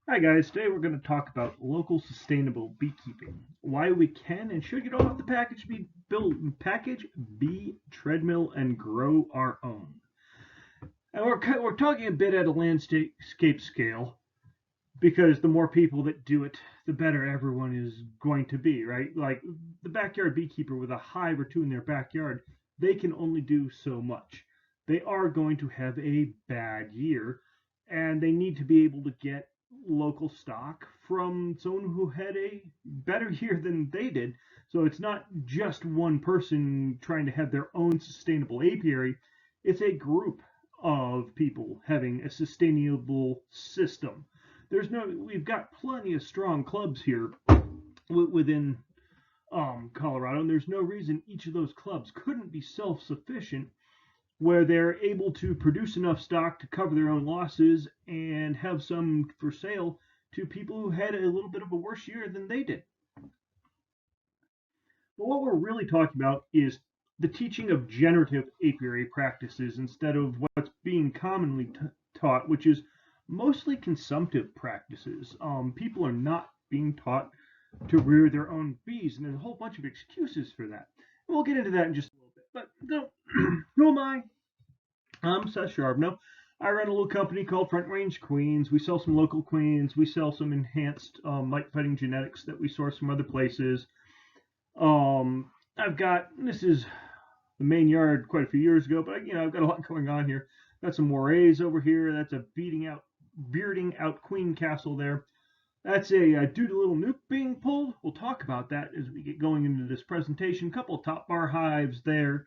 Hi guys, today we're going to talk about local sustainable beekeeping. Why we can and should get off the package bee treadmill and grow our own. And we're talking a bit at a landscape scale because the more people that do it, the better everyone is going to be, right? Like the backyard beekeeper with a hive or two in their backyard, they can only do so much. They are going to have a bad year and they need to be able to get local stock from someone who had a better year than they did. So it's not just one person trying to have their own sustainable apiary, it's a group of people having a sustainable system. We've got plenty of strong clubs here within Colorado, and there's no reason each of those clubs couldn't be self-sufficient where they're able to produce enough stock to cover their own losses and have some for sale to people who had a little bit of a worse year than they did. But what we're really talking about is the teaching of generative apiary practices instead of what's being commonly taught, which is mostly consumptive practices. People are not being taught to rear their own bees, and there's a whole bunch of excuses for that. And we'll get into that in just a little bit. But no, who am I? I'm Seth Charbonneau. I run a little company called Front Range Queens. We sell some local queens. We sell some enhanced light fighting genetics that we source from other places. This is the main yard quite a few years ago, but I've got a lot going on here. Got some morays over here. That's a bearding out queen castle there. That's a due to little nuke being pulled. We'll talk about that as we get going into this presentation. Couple of top bar hives there.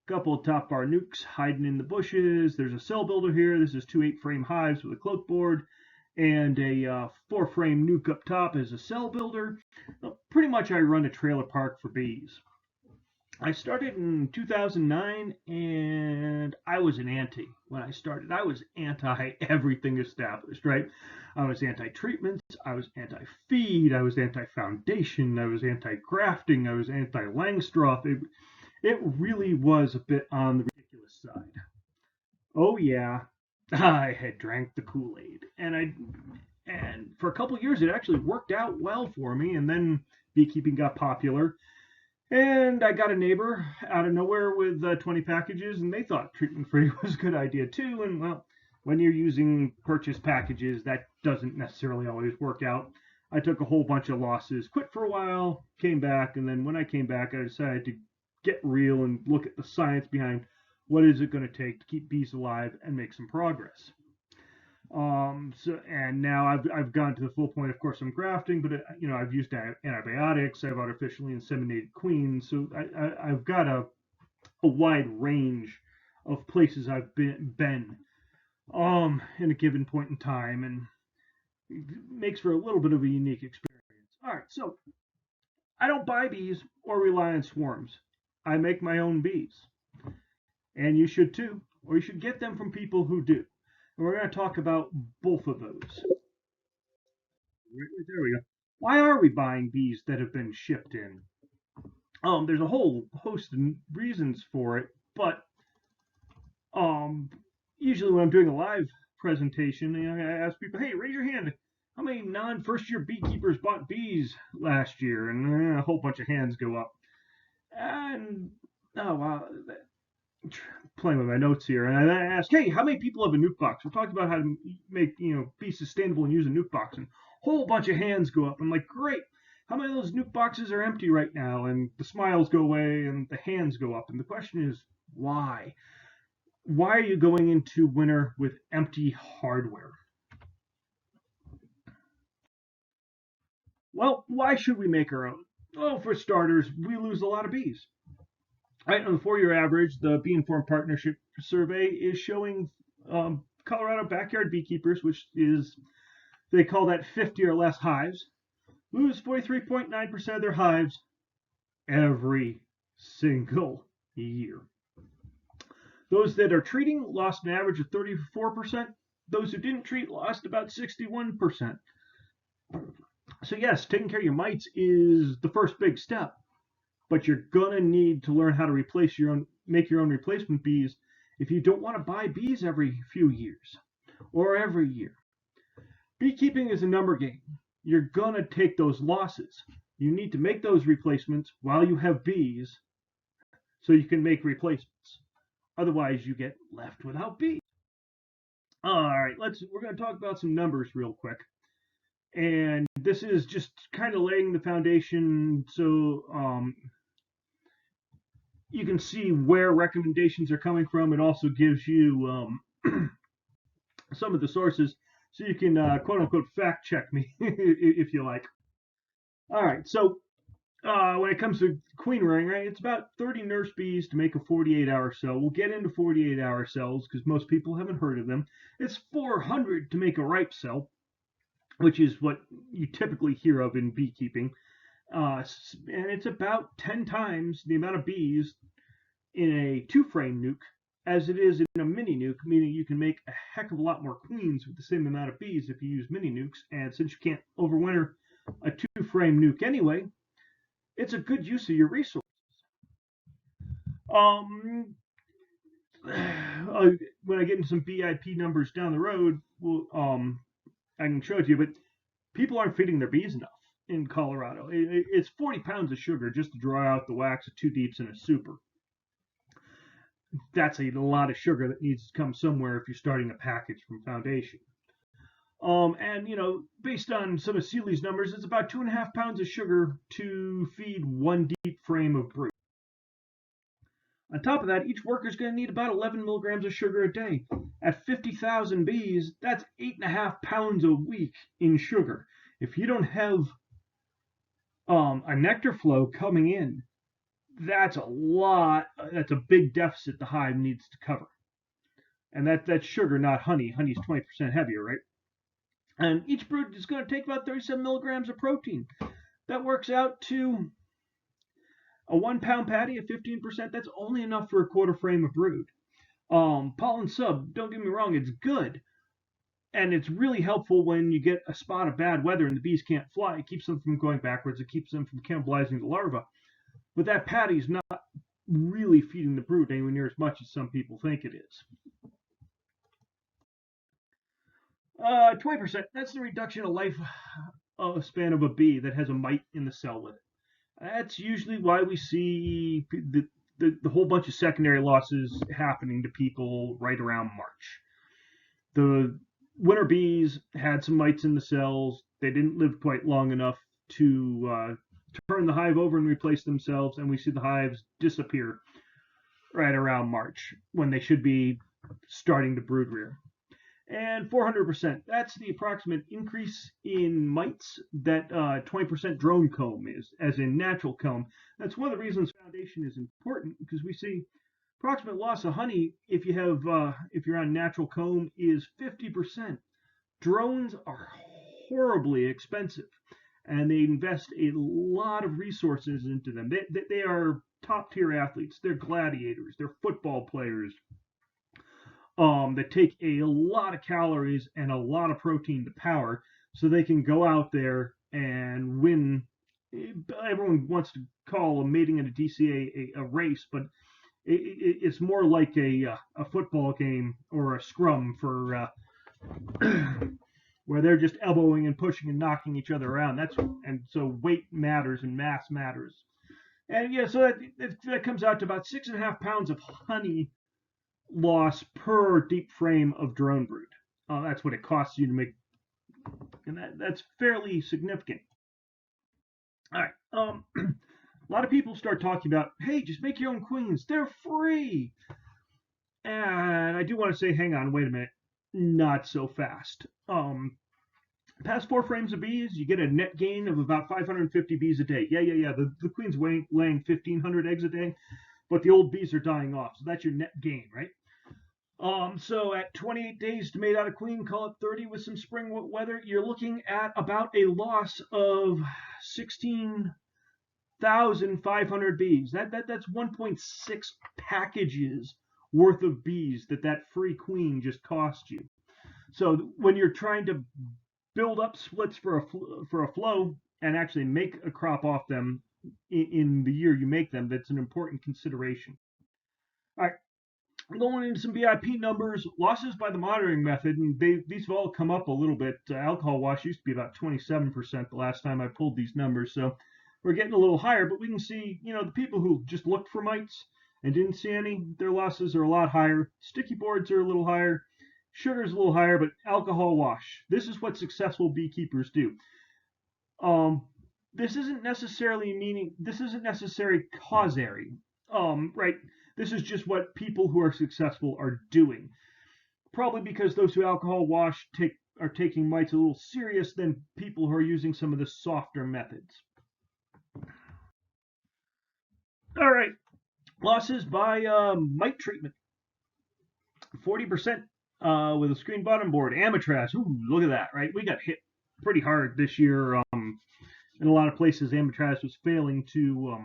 Couple of top bar nukes hiding in the bushes. There's a cell builder here. This is two 8-frame hives with a cloak board and a 4-frame nuke up top as a cell builder. Pretty much I run a trailer park for bees. I started in 2009 and I was an anti when I started. I was anti everything established, right? I was anti treatments, I was anti feed, I was anti foundation, I was anti grafting, I was anti Langstroth. It really was a bit on the ridiculous side. Oh yeah, I had drank the Kool-Aid, and for a couple of years it actually worked out well for me. And then beekeeping got popular, and I got a neighbor out of nowhere with 20 packages, and they thought treatment free was a good idea too. And well, when you're using purchase packages, that doesn't necessarily always work out. I took a whole bunch of losses, quit for a while, came back, and then when I came back, I decided to get real and look at the science behind what is it going to take to keep bees alive and make some progress. And now I've gone to the full point. Of course, I'm grafting, but I've used antibiotics. I've artificially inseminated queens, so I've got a wide range of places I've been in a given point in time, and it makes for a little bit of a unique experience. All right, so I don't buy bees or rely on swarms. I make my own bees, and you should too, or you should get them from people who do. And we're going to talk about both of those. There we go. Why are we buying bees that have been shipped in? There's a whole host of reasons for it, but um, usually when I'm doing a live presentation, I ask people, "Hey, raise your hand. How many non-first year beekeepers bought bees last year?" And a whole bunch of hands go up. And oh wow, playing with my notes here, and I asked, "Hey, how many people have a nuke box?" We're talking about how to make be sustainable and use a nuke box, and a whole bunch of hands go up. I'm like, "Great! How many of those nuke boxes are empty right now?" And the smiles go away, and the hands go up. And the question is, why? Why are you going into winter with empty hardware? Well, why should we make our own? Well, for starters, we lose a lot of bees. Right on the 4-year average, the Bee Informed Partnership Survey is showing Colorado backyard beekeepers, which is, they call that 50 or less hives, lose 43.9% of their hives every single year. Those that are treating lost an average of 34%. Those who didn't treat lost about 61%. So yes, taking care of your mites is the first big step, but you're gonna need to learn how to make your own replacement bees if you don't want to buy bees every few years or every year. Beekeeping is a number game. You're gonna take those losses. You need to make those replacements while you have bees so you can make replacements. Otherwise, you get left without bees. All right, we're going to talk about some numbers real quick. And this is just kind of laying the foundation so you can see where recommendations are coming from. It also gives you some of the sources so you can quote unquote fact check me if you like. All right, so when it comes to queen rearing, right, it's about 30 nurse bees to make a 48-hour cell. We'll get into 48-hour cells because most people haven't heard of them. It's 400 to make a ripe cell, which is what you typically hear of in beekeeping. And it's about 10 times the amount of bees in a two-frame nuke as it is in a mini nuke, meaning you can make a heck of a lot more queens with the same amount of bees if you use mini nukes. And since you can't overwinter a two-frame nuke anyway, it's a good use of your resources. When I get into some BIP numbers down the road, I can show it to you, but people aren't feeding their bees enough in Colorado. It's 40 pounds of sugar just to draw out the wax of 2 deeps in a super. That's a lot of sugar that needs to come somewhere if you're starting a package from Foundation. And based on some of Seeley's numbers, it's about 2.5 pounds of sugar to feed 1 deep frame of brood. On top of that, each worker is going to need about 11 milligrams of sugar a day. At 50,000 bees, that's 8.5 pounds a week in sugar. If you don't have a nectar flow coming in, that's a lot. That's a big deficit the hive needs to cover. And that's sugar, not honey. Honey's 20% heavier, right? And each brood is going to take about 37 milligrams of protein. That works out to a 1 pound patty at 15%. That's only enough for a quarter frame of brood. Pollen sub, don't get me wrong, it's good. And it's really helpful when you get a spot of bad weather and the bees can't fly. It keeps them from going backwards. It keeps them from cannibalizing the larva. But that patty's not really feeding the brood anywhere near as much as some people think it is. 20%, that's the reduction of life span of a bee that has a mite in the cell with it. That's usually why we see the whole bunch of secondary losses happening to people right around March. The winter bees had some mites in the cells. They didn't live quite long enough to turn the hive over and replace themselves, and we see the hives disappear right around March when they should be starting to brood rear. And 400%, that's the approximate increase in mites that 20% drone comb is, as in natural comb. That's one of the reasons Foundation is important, because we see approximate loss of honey if you're on natural comb is 50%. Drones are horribly expensive, and they invest a lot of resources into them. They are top tier athletes. They're gladiators. They're football players. That take a lot of calories and a lot of protein to power so they can go out there and win. Everyone wants to call a mating and a DCA a race, but it's more like a football game or a scrum for where they're just elbowing and pushing and knocking each other around. And so weight matters and mass matters. And yeah, so that comes out to about 6.5 pounds of honey loss per deep frame of drone brood. That's what it costs you to make, and that's fairly significant. All right. A lot of people start talking about, hey, just make your own queens. They're free. And I do want to say, hang on, wait a minute. Not so fast. Past 4 frames of bees, you get a net gain of about 550 bees a day. Yeah. The queen's laying 1,500 eggs a day, but the old bees are dying off. So that's your net gain, right? So at 28 days to mate out a queen, call it 30 with some spring weather, you're looking at about a loss of 16,500 bees. That's 1.6 packages worth of bees that free queen just cost you. So when you're trying to build up splits for a flow and actually make a crop off them in the year you make them, that's an important consideration. All right. Going into some BIP numbers, losses by the monitoring method, and these have all come up a little bit. Alcohol wash used to be about 27% the last time I pulled these numbers, so we're getting a little higher. But we can see, the people who just looked for mites and didn't see any, their losses are a lot higher. Sticky boards are a little higher, sugar's a little higher, but alcohol wash. This is what successful beekeepers do. Um, this isn't necessarily causary. Right? This is just what people who are successful are doing. Probably because those who alcohol wash are taking mites a little serious than people who are using some of the softer methods. All right, losses by mite treatment. 40% with a screen bottom board. Amatraz. Ooh, look at that, right? We got hit pretty hard this year. In a lot of places, Amatraz was failing to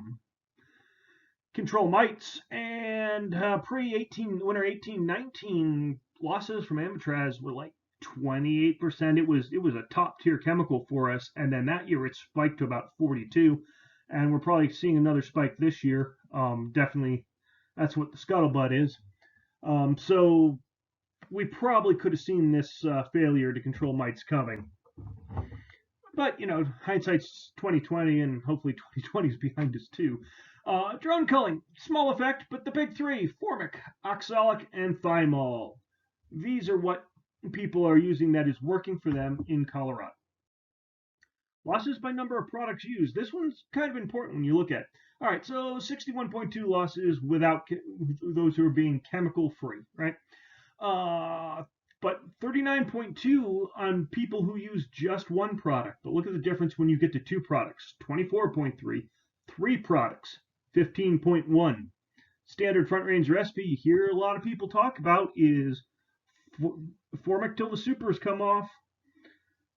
control mites, and winter 18-19 losses from Amatraz were like 28%. It was a top tier chemical for us, and then that year it spiked to about 42, and we're probably seeing another spike this year. Definitely, that's what the scuttlebutt is. So we probably could have seen this failure to control mites coming. But hindsight's 2020, and hopefully 2020 is behind us too. Drone culling, small effect, but the big three: formic, oxalic, and thymol. These are what people are using that is working for them in Colorado. Losses by number of products used. This one's kind of important when you look at it. All right, so 61.2 losses without those who are being chemical free, right? But 39.2 on people who use just one product. But look at the difference when you get to two products. 24.3, three products, 15.1. Standard front range recipe you hear a lot of people talk about is formic till the supers come off,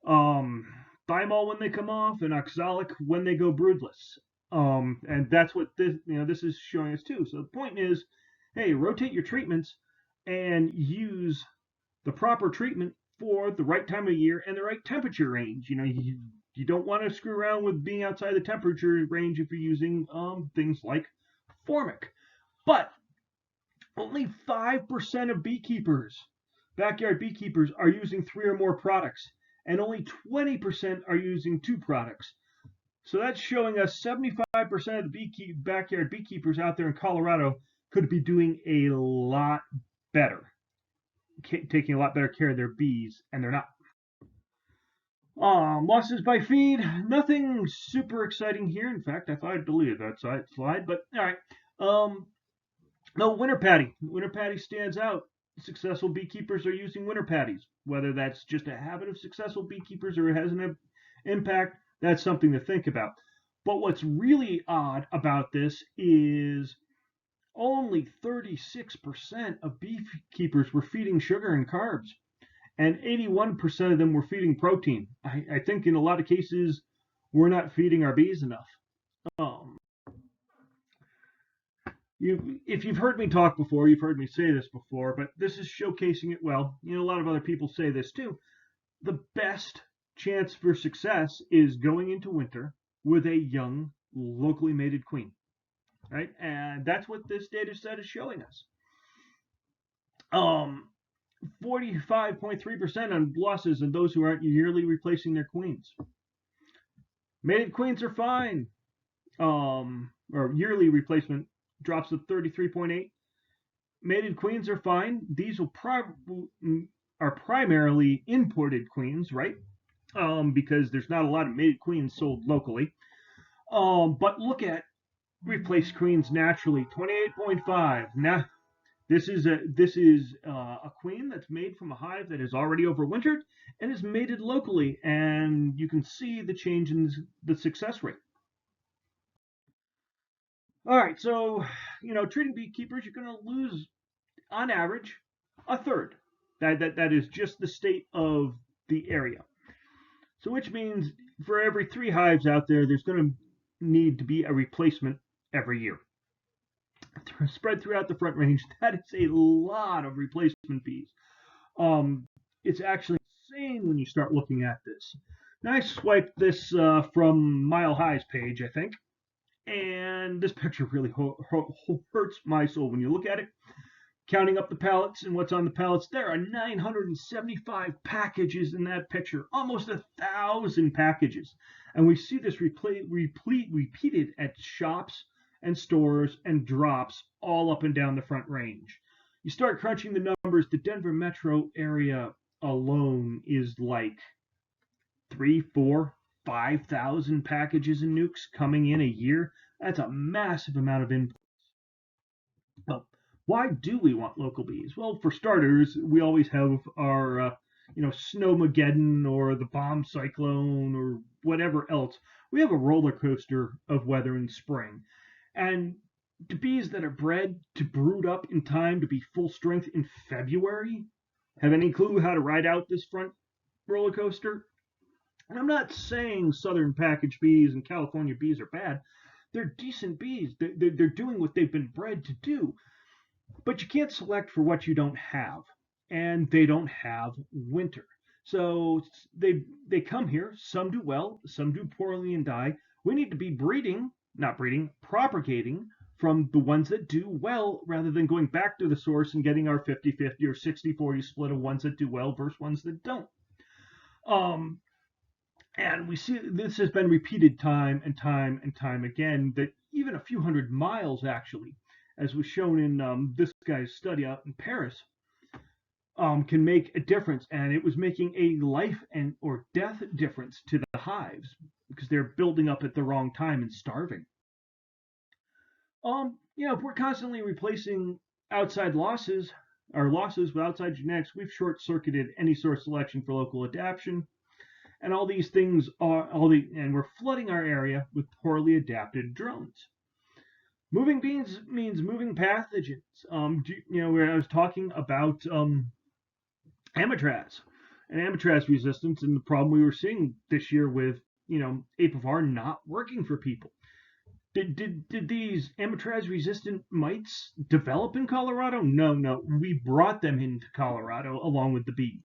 thymol when they come off, and oxalic when they go broodless. And that's what this is showing us too. So the point is, hey, rotate your treatments and use the proper treatment for the right time of year and the right temperature range. You don't want to screw around with being outside the temperature range if you're using things like formic. But only 5% of backyard beekeepers, are using 3 or more products, and only 20% are using 2 products. So that's showing us 75% of the backyard beekeepers out there in Colorado could be doing a lot better, taking a lot better care of their bees, and they're not. Losses by feed, nothing super exciting here. In fact, I thought I deleted that slide, but all right. No, winter patty. Winter patty stands out. Successful beekeepers are using winter patties. Whether that's just a habit of successful beekeepers or it has an impact, that's something to think about. But what's really odd about this is only 36% of beekeepers were feeding sugar and carbs, and 81% of them were feeding protein. I think in a lot of cases, we're not feeding our bees enough. If you've heard me talk before, you've heard me say this before, but this is showcasing it well. A lot of other people say this too. The best chance for success is going into winter with a young, locally mated queen, right? And that's what this data set is showing us. 45.3% on losses in those who aren't yearly replacing their queens. Mated queens are fine. Or yearly replacement drops to 33.8. Mated queens are fine. These are primarily imported queens, right? Because there's not a lot of mated queens sold locally. But look at replaced queens naturally, 28.5. Now, this is a queen that's made from a hive that has already overwintered and is mated locally, and you can see the change in the success rate. All right, so treating beekeepers, you're going to lose on average a third. That is just the state of the area. So which means for every 3 hives out there, there's going to need to be a replacement every year. Spread throughout the front range, that is a lot of replacement bees. It's actually insane when you start looking at this. Now I swiped this from Mile High's page, I think. And this picture really hurts my soul when you look at it. Counting up the pallets and what's on the pallets, there are 975 packages in that picture, almost 1,000 packages. And we see this repeated at shops and stores and drops all up and down the Front Range. You start crunching the numbers, the Denver metro area alone is like 3, 4, 5,000 packages and nukes coming in a year. That's a massive amount of input. Well, why do we want local bees? Well, for starters, we always have our, snowmageddon or the bomb cyclone or whatever else. We have a roller coaster of weather in spring. And the bees that are bred to brood up in time to be full strength in February have any clue how to ride out this front roller coaster? And I'm not saying southern package bees and California bees are bad. They're decent bees. They're doing what they've been bred to do. But you can't select for what you don't have, and they don't have winter. So they come here. Some do well, some do poorly and die. We need to be propagating from the ones that do well rather than going back to the source and getting our 50-50 or 60-40 split of ones that do well versus ones that don't. And we see this has been repeated time and time and time again, that even a few hundred miles, actually, as was shown in this guy's study out in Paris, can make a difference. And it was making a life and or death difference to the hives because they're building up at the wrong time and starving. If we're constantly replacing outside losses with outside genetics, we've short-circuited any sort of selection for local adaptation. And all these things and we're flooding our area with poorly adapted drones. Moving bees means moving pathogens. Where I was talking about amatraz and amatraz resistance and the problem we were seeing this year with Apivar not working for people. Did these amatraz resistant mites develop in Colorado? No. We brought them into Colorado along with the bees.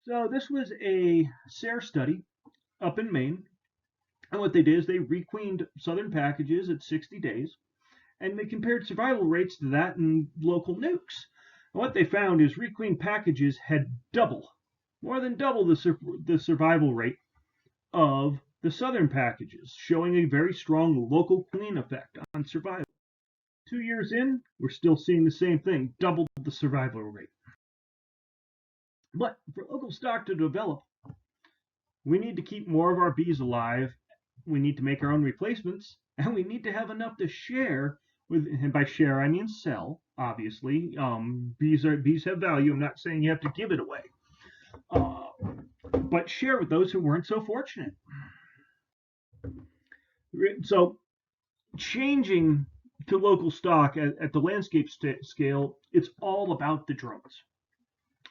So this was a SARE study up in Maine. And what they did is they requeened southern packages at 60 days, and they compared survival rates to that in local nukes. And what they found is requeened packages had more than double the survival rate of the southern packages, showing a very strong local queen effect on survival. 2 years in, we're still seeing the same thing, double the survival rate. But for local stock to develop, we need to keep more of our bees alive. We need to make our own replacements, and we need to have enough to share with. And by share, I mean sell. Obviously, bees have value. I'm not saying you have to give it away, but share with those who weren't so fortunate. So, changing to local stock at the landscape scale, it's all about the drones.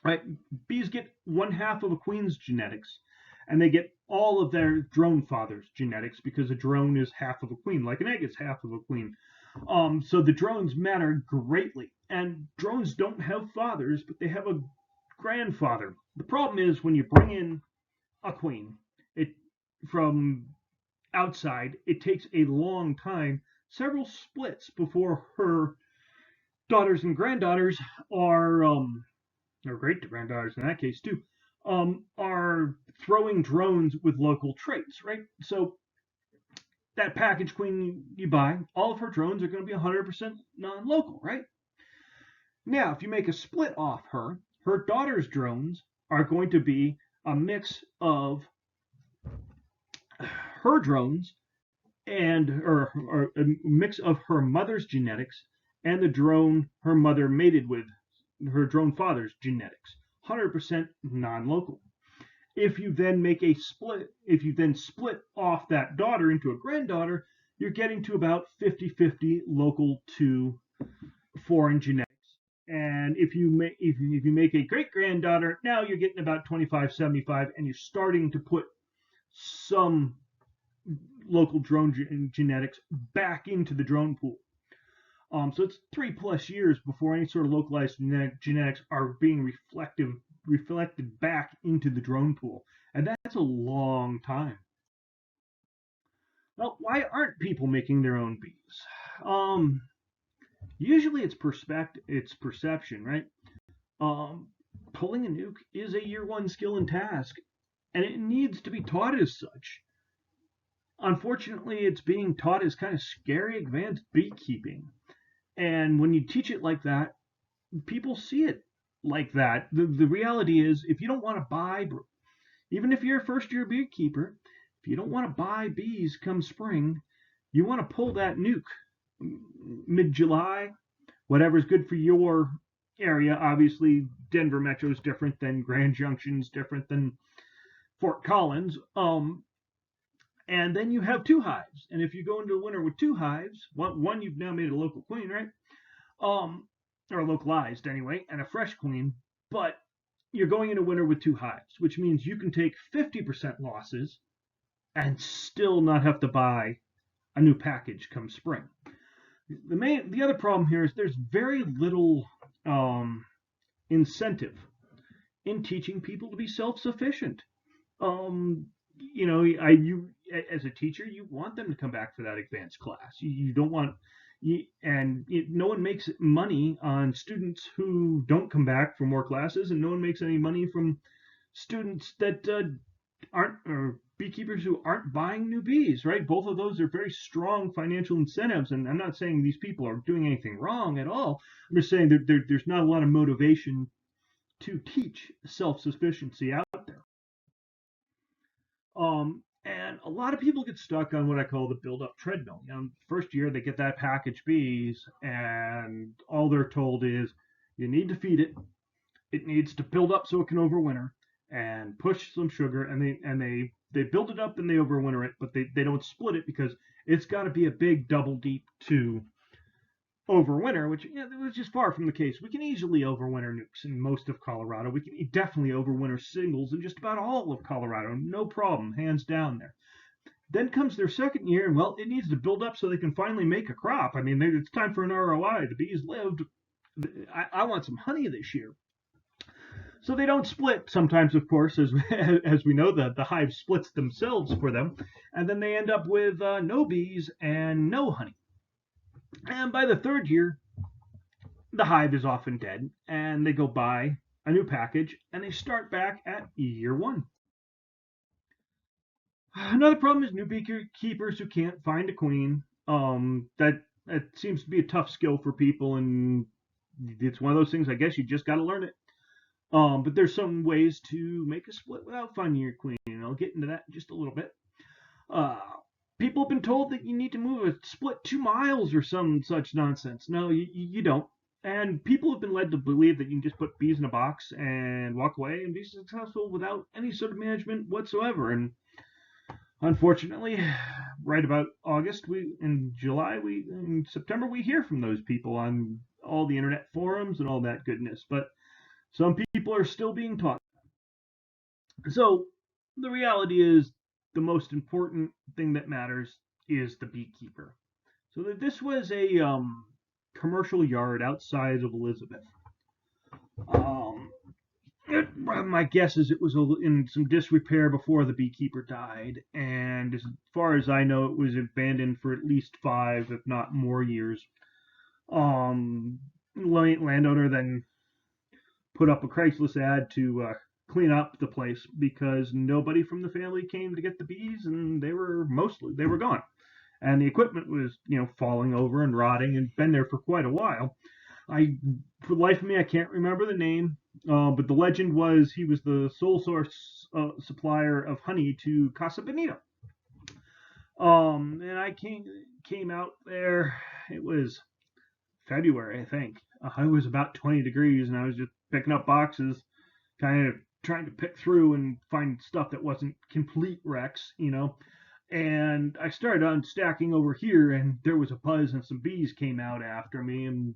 Right? Bees get 1/2 of a queen's genetics, and they get all of their drone father's genetics because a drone is half of a queen, like an egg is half of a queen. So the drones matter greatly, and drones don't have fathers, but they have a grandfather. The problem is when you bring in a queen, from outside, it takes a long time, several splits before her daughters and granddaughters are or great granddaughters in that case too, are throwing drones with local traits, right? So that package queen you buy, all of her drones are going to be 100% non-local, right? Now, if you make a split off her daughter's drones are going to be a mix of her drones or a mix of her mother's genetics and the drone her mother mated with, her drone father's genetics, 100% non-local. If you then split off that daughter into a granddaughter, you're getting to about 50-50 local to foreign genetics. And if you make a great granddaughter, now you're getting about 25-75, and you're starting to put some local drone genetics back into the drone pool. So it's 3+ years before any sort of localized genetics are being reflected back into the drone pool. And that's a long time. Well, why aren't people making their own bees? Usually it's perception, right? Pulling a nuke is a year one skill and task, and it needs to be taught as such. Unfortunately, it's being taught as kind of scary advanced beekeeping. And when you teach it like that, people see it like that. The reality is, if you don't want to buy, even if you're a first year beekeeper, if you don't want to buy bees come spring, you want to pull that nuke mid July, whatever's good for your area. Obviously, Denver Metro is different than Grand Junction is different than Fort Collins. And then you have two hives. And if you go into a winter with two hives, one you've now made a local queen, right? Or localized anyway, and a fresh queen. But you're going into winter with two hives, which means you can take 50% losses and still not have to buy a new package come spring. The other problem here is there's very little incentive in teaching people to be self-sufficient. You as a teacher, you want them to come back for that advanced class. You don't want, no one makes money on students who don't come back for more classes, and no one makes any money from students that aren't, or beekeepers who aren't buying new bees, right? Both of those are very strong financial incentives, and I'm not saying these people are doing anything wrong at all. I'm just saying that there's not a lot of motivation to teach self-sufficiency out there. And a lot of people get stuck on what I call the build-up treadmill. First year they get that package bees, and all they're told is you need to feed it. It needs to build up so it can overwinter, and push some sugar, and they build it up and they overwinter it, but they don't split it because it's got to be a big double deep to overwinter, which is far from the case. We can easily overwinter nukes in most of Colorado. We can definitely overwinter singles in just about all of Colorado, no problem, hands down there. Then comes their second year, and well, it needs to build up so they can finally make a crop. I mean, it's time for an ROI. The bees lived. I want some honey this year. So they don't split sometimes, of course, as we know, the hive splits themselves for them, and then they end up with no bees and no honey. And by the third year, the hive is often dead, and they go buy a new package, and they start back at year one. Another problem is new beekeepers who can't find a queen. That seems to be a tough skill for people, and it's one of those things, I guess you just got to learn it. But there's some ways to make a split without finding your queen, and I'll get into that in just a little bit. People have been told that you need to move a split 2 miles or some such nonsense. No, you don't. And people have been led to believe that you can just put bees in a box and walk away and be successful without any sort of management whatsoever. And unfortunately, right about August, in September, we hear from those people on all the internet forums and all that goodness. But some people are still being taught. So the reality is, the most important thing that matters is the beekeeper. So this was a commercial yard outside of Elizabeth. My guess is it was in some disrepair before the beekeeper died, and as far as I know, it was abandoned for at least 5, if not more years. Landowner then put up a Craigslist ad to clean up the place because nobody from the family came to get the bees, and they were gone, and the equipment was falling over and rotting and been there for quite a while. For the life of me, I can't remember the name, but the legend was he was the sole source supplier of honey to Casa Bonita. And I came out there. It was February, I think. It was about 20 degrees, and I was just picking up boxes, kind of trying to pick through and find stuff that wasn't complete wrecks, And I started unstacking over here, and there was a buzz, and some bees came out after me, and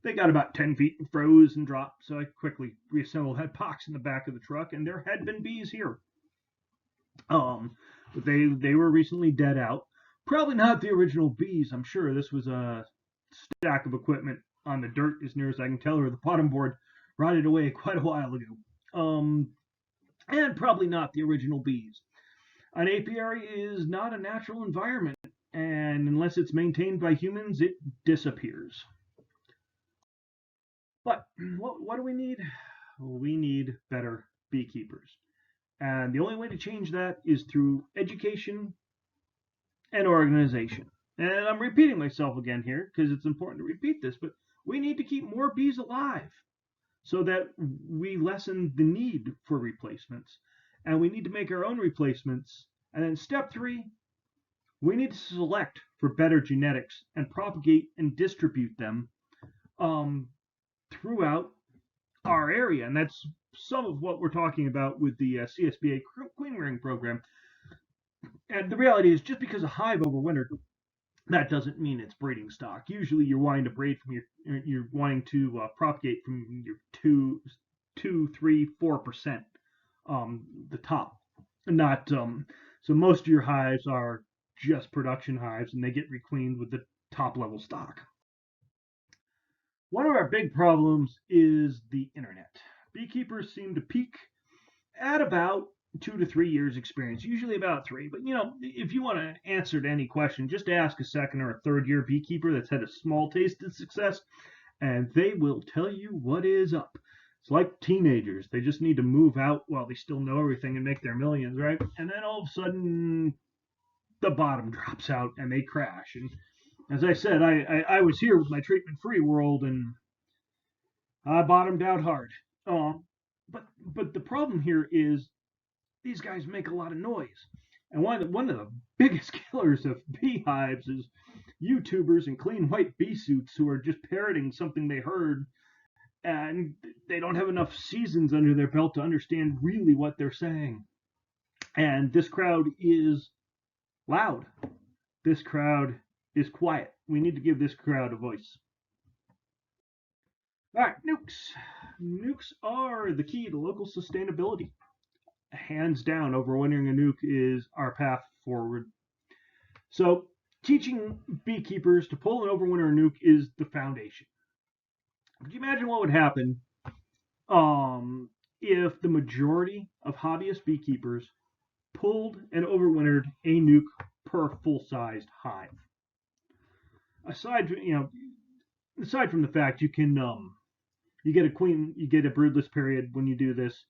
they got about 10 feet and froze and dropped. So I quickly reassembled that box in the back of the truck, and there had been bees here. But they were recently dead out. Probably not the original bees. I'm sure this was a stack of equipment on the dirt, as near as I can tell, or the bottom board rotted away quite a while ago. And probably not the original bees. An apiary is not a natural environment, and unless it's maintained by humans, it disappears. But what do we need? We need better beekeepers. And the only way to change that is through education and organization. And I'm repeating myself again here because it's important to repeat this, but we need to keep more bees alive so that we lessen the need for replacements. And we need to make our own replacements. And then step three, we need to select for better genetics and propagate and distribute them um, throughout our area. And that's some of what we're talking about with the CSBA Queen Ring program. And the reality is, just because a hive overwintered, that doesn't mean it's breeding stock. Usually, you're wanting to breed from you're wanting to propagate from your 2, 3, 4%, the top, not so most of your hives are just production hives, and they get requeened with the top level stock. One of our big problems is the internet. Beekeepers seem to peak at about 2 to 3 years experience, usually about three. But if you want to answer to any question, just ask a second or a third year beekeeper that's had a small taste of success, and they will tell you what is up. It's like teenagers. They just need to move out while they still know everything and make their millions, right? And then all of a sudden, the bottom drops out and they crash. And as I said, I was here with my treatment-free world, and I bottomed out hard. But the problem here is these guys make a lot of noise. And one of the biggest killers of beehives is YouTubers in clean white bee suits who are just parroting something they heard, and they don't have enough seasons under their belt to understand really what they're saying. And this crowd is loud. This crowd is quiet. We need to give this crowd a voice. All right, nukes. Nukes are the key to local sustainability. Hands down, overwintering a nuke is our path forward. So, teaching beekeepers to pull and overwinter a nuke is the foundation. Could you imagine what would happen if the majority of hobbyist beekeepers pulled and overwintered a nuke per full-sized hive? Aside from the fact you can you get a broodless period when you do this,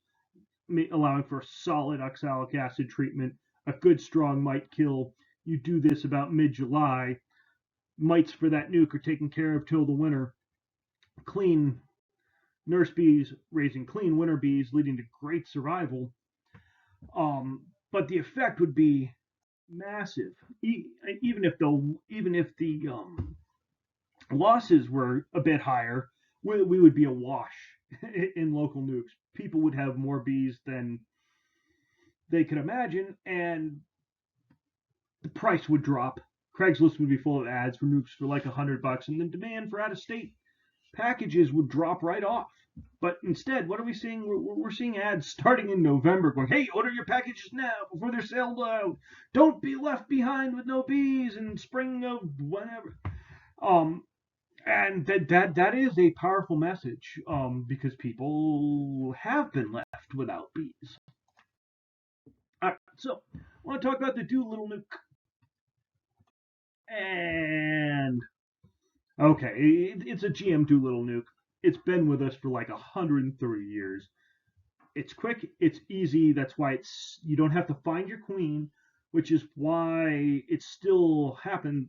allowing for solid oxalic acid treatment, a good strong mite kill. You do this about mid-July. Mites for that nuke are taken care of till the winter. Clean nurse bees raising clean winter bees, leading to great survival. But the effect would be massive, even if the losses were a bit higher. We would be awash in local nukes. People would have more bees than they could imagine, and the price would drop. Craigslist would be full of ads for nukes for like $100, and the demand for out-of-state packages would drop right off. But instead, what are we seeing? We're seeing ads starting in November going, hey, order your packages now before they're sold out. Don't be left behind with no bees in spring of whatever. And that is a powerful message, because people have been left without bees. All right, so I want to talk about the Doolittle nuke. And okay, it's a GM Doolittle nuke. It's been with us for like 130 years. It's quick, it's easy. That's why you don't have to find your queen, which is why it still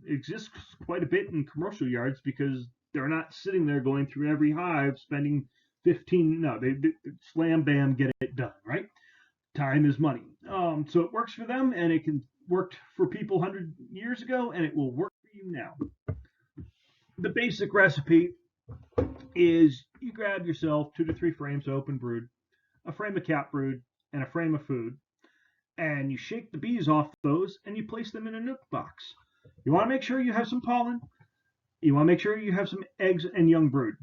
exists quite a bit in commercial yards, because they're not sitting there going through every hive, spending 15. No, they slam bam, get it done, right? Time is money. So it works for them, and it worked for people 100 years ago, and it will work for you now. The basic recipe is you grab yourself 2 to 3 frames of open brood, a frame of cap brood, and a frame of food, and you shake the bees off those, and you place them in a nuke box. You want to make sure you have some pollen. You want to make sure you have some eggs and young brood.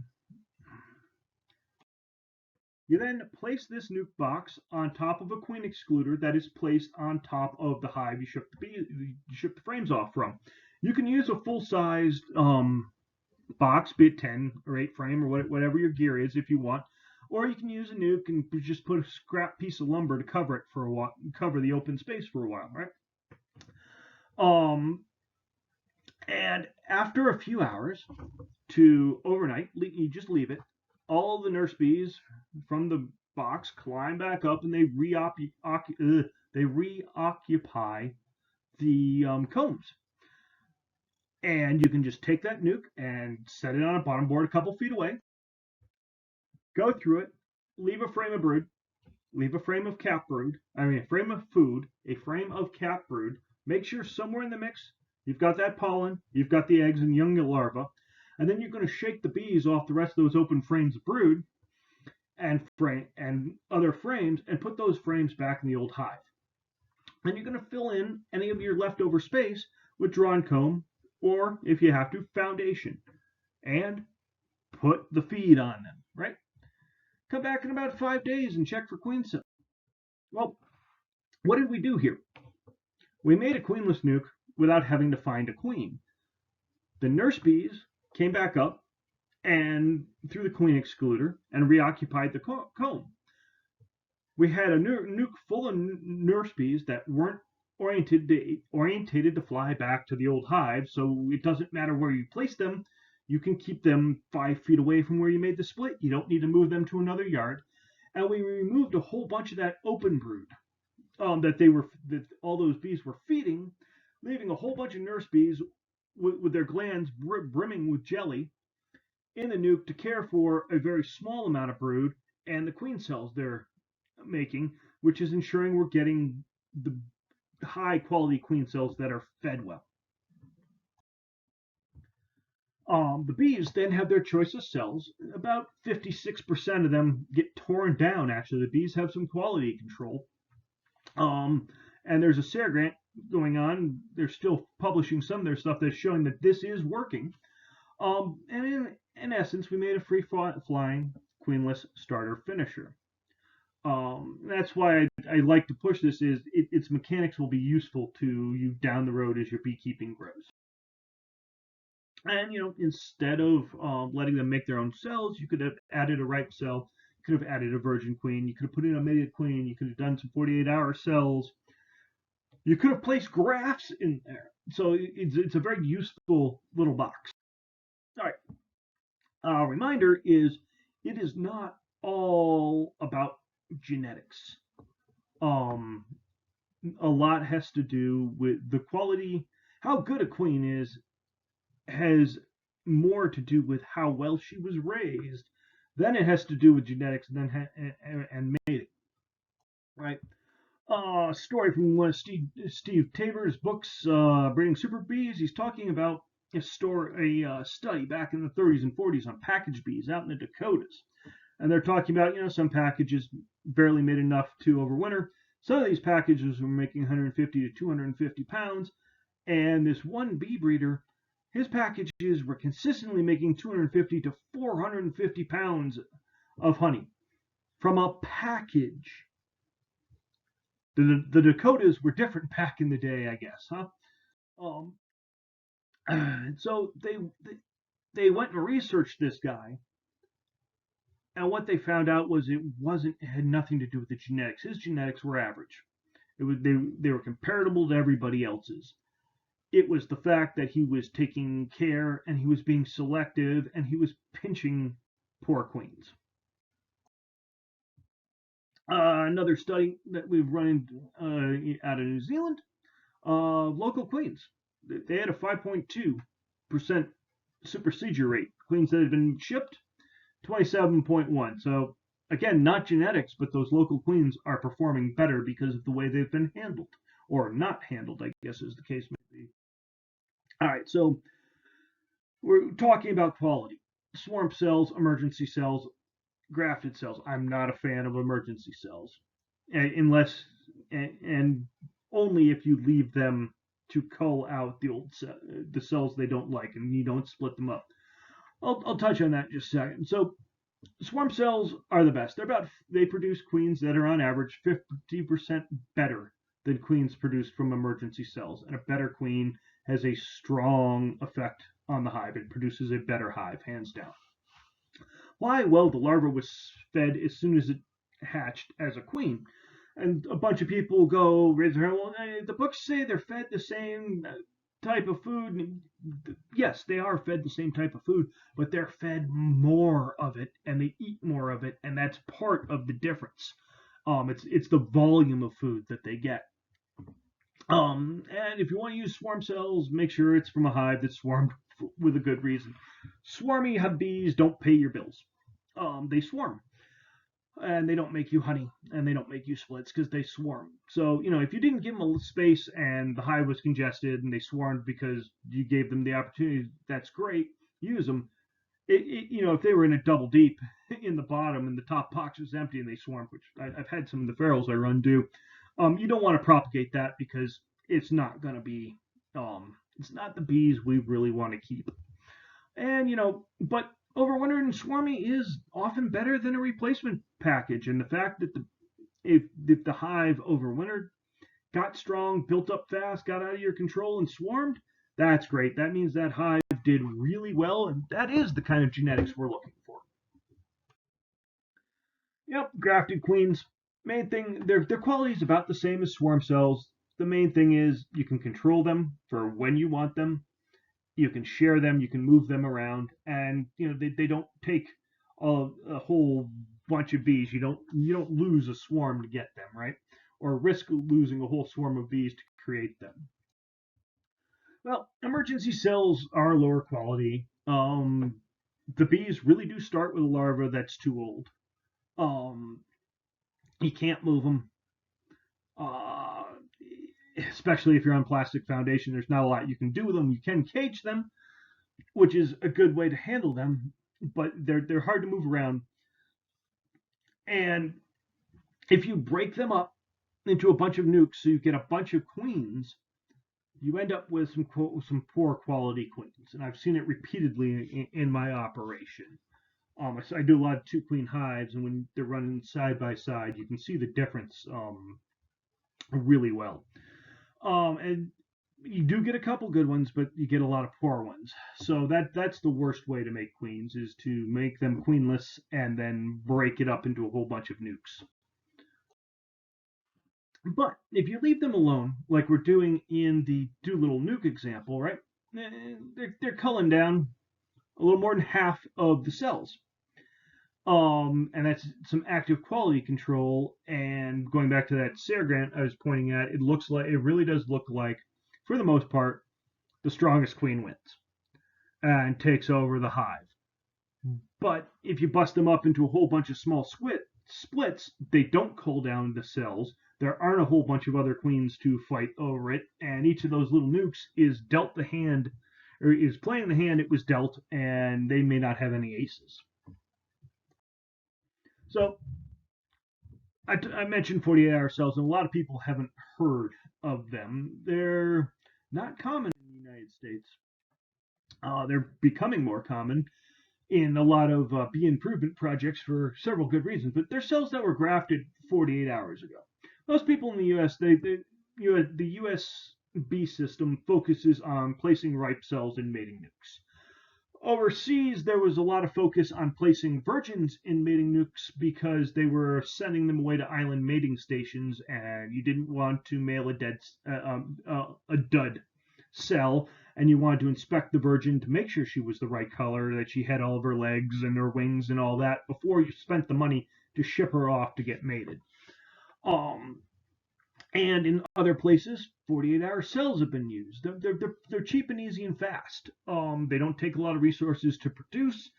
You then place this nuke box on top of a queen excluder that is placed on top of the hive you shook the frames off from. You can use a full-sized box, be it 10 or 8 frame or whatever your gear is if you want, or you can use a nuke and just put a scrap piece of lumber to cover it for a while, cover the open space for a while, right? And after a few hours to overnight, you just leave it. all the nurse bees from the box climb back up and they reoccupy the combs. And you can just take that nuke and set it on a bottom board a couple feet away, go through it, leave a frame of brood, leave a frame of cap brood, a frame of food, a frame of cap brood. Make sure somewhere in the mix you've got that pollen, you've got the eggs and young larvae, and then you're going to shake the bees off the rest of those open frames of brood and other frames and put those frames back in the old hive. And you're going to fill in any of your leftover space with drawn comb, or if you have to, foundation, and put the feed on them, right? Come back in about 5 days and check for queen cells. Well, what did we do here? We made a queenless nuke without having to find a queen. The nurse bees came back up and through the queen excluder and reoccupied the comb. We had a nuke full of nurse bees that weren't orientated to fly back to the old hive, so it doesn't matter where you place them. You can keep them 5 feet away from where you made the split. You don't need to move them to another yard. And we removed a whole bunch of that open brood that all those bees were feeding, leaving a whole bunch of nurse bees with their glands brimming with jelly in the nuke to care for a very small amount of brood and the queen cells they're making, which is ensuring we're getting the high quality queen cells that are fed well. The bees then have their choice of cells. About 56% of them get torn down. Actually, the bees have some quality control. And there's a SARE grant going on. They're still publishing some of their stuff that's showing that this is working. And in essence, we made a free-flying queenless starter finisher. That's why I like to push this. Its mechanics will be useful to you down the road as your beekeeping grows. And instead of letting them make their own cells, you could have added a ripe cell. You could have added a virgin queen. You could have put in a mated queen. You could have done some 48-hour cells. You could have placed grafts in there. So it's a very useful little box. All right. Reminder is it is not all about genetics. A lot has to do with the quality. How good a queen is has more to do with how well she was raised than it has to do with genetics and mating. Right. Story from one of Steve Tabor's books, Breeding Super Bees. He's talking about a study back in the 30s and 40s on package bees out in the Dakotas. And they're talking about, some packages barely made enough to overwinter. Some of these packages were making 150 to 250 pounds. And this one bee breeder, his packages were consistently making 250 to 450 pounds of honey from a package. The Dakotas were different back in the day, I guess, huh? So they went and researched this guy, and what they found out was it had nothing to do with the genetics. His genetics were average. They were comparable to everybody else's. It was the fact that he was taking care and he was being selective and he was pinching poor queens. Another study that we've run out of New Zealand, local queens. They had a 5.2% supersedure rate. Queens that had been shipped, 27.1. So again, not genetics, but those local queens are performing better because of the way they've been handled, or not handled, I guess is the case may be. All right, so we're talking about quality. Swarm cells, emergency cells, grafted cells. I'm not a fan of emergency cells, unless and only if you leave them to cull out the cells they don't like, and you don't split them up. I'll touch on that in just a second. So swarm cells are the best. They produce queens that are on average 50% better than queens produced from emergency cells, and a better queen has a strong effect on the hive. It produces a better hive, hands down. Why? Well, the larva was fed as soon as it hatched as a queen. And a bunch of people go raise their hand, well, the books say they're fed the same. type of food, yes, they are fed the same type of food, but they're fed more of it and they eat more of it, and that's part of the difference. It's the volume of food that they get. And if you want to use swarm cells, make sure it's from a hive that's swarmed with a good reason. Swarmy bees don't pay your bills. They swarm, and they don't make you honey, and they don't make you splits because they swarm. So, if you didn't give them a space and the hive was congested and they swarmed because you gave them the opportunity, that's great. Use them. If they were in a double deep in the bottom and the top box was empty and they swarmed, which I've had some of the ferals I run do, you don't want to propagate that because it's not going to be, it's not the bees we really want to keep. And, but overwintering and swarming is often better than a replacement package. And the fact that if the hive overwintered, got strong, built up fast, got out of your control, and swarmed, that's great. That means that hive did really well, and that is the kind of genetics we're looking for. Yep, grafted queens. Main thing, their quality is about the same as swarm cells. The main thing is you can control them for when you want them. You can share them, you can move them around, and they don't take a whole bunch of bees. You don't lose a swarm to get them, right? Or risk losing a whole swarm of bees to create them. Well, emergency cells are lower quality. The bees really do start with a larva that's too old. Um, you can't move them, uh, especially if you're on plastic foundation. There's not a lot you can do with them. You can cage them, which is a good way to handle them, but they're hard to move around. And if you break them up into a bunch of nukes, so you get a bunch of queens, you end up with some poor quality queens. And I've seen it repeatedly in my operation. I do a lot of 2 queen hives, and when they're running side by side, you can see the difference really well. And you do get a couple good ones, but you get a lot of poor ones. So that's the worst way to make queens, is to make them queenless and then break it up into a whole bunch of nukes. But if you leave them alone, like we're doing in the Doolittle nuke example, right? They're culling down a little more than half of the cells. And that's some active quality control. And going back to that SARE grant I was pointing at, it really does look like, for the most part, the strongest queen wins and takes over the hive. But if you bust them up into a whole bunch of small splits, they don't cull down the cells. There aren't a whole bunch of other queens to fight over it, and each of those little nukes is dealt the hand, or is playing the hand it was dealt, and they may not have any aces. So I mentioned 48-hour cells, and a lot of people haven't heard of them. They're not common in the United States. They're becoming more common in a lot of bee improvement projects for several good reasons, but they're cells that were grafted 48 hours ago. Most people in the U.S., the U.S. bee system focuses on placing ripe cells in mating nukes. Overseas, there was a lot of focus on placing virgins in mating nukes because they were sending them away to island mating stations, and you didn't want to mail a dud cell, and you wanted to inspect the virgin to make sure she was the right color, that she had all of her legs and her wings and all that before you spent the money to ship her off to get mated. And in other places, 48-hour cells have been used. They're cheap and easy and fast. They don't take a lot of resources to produce,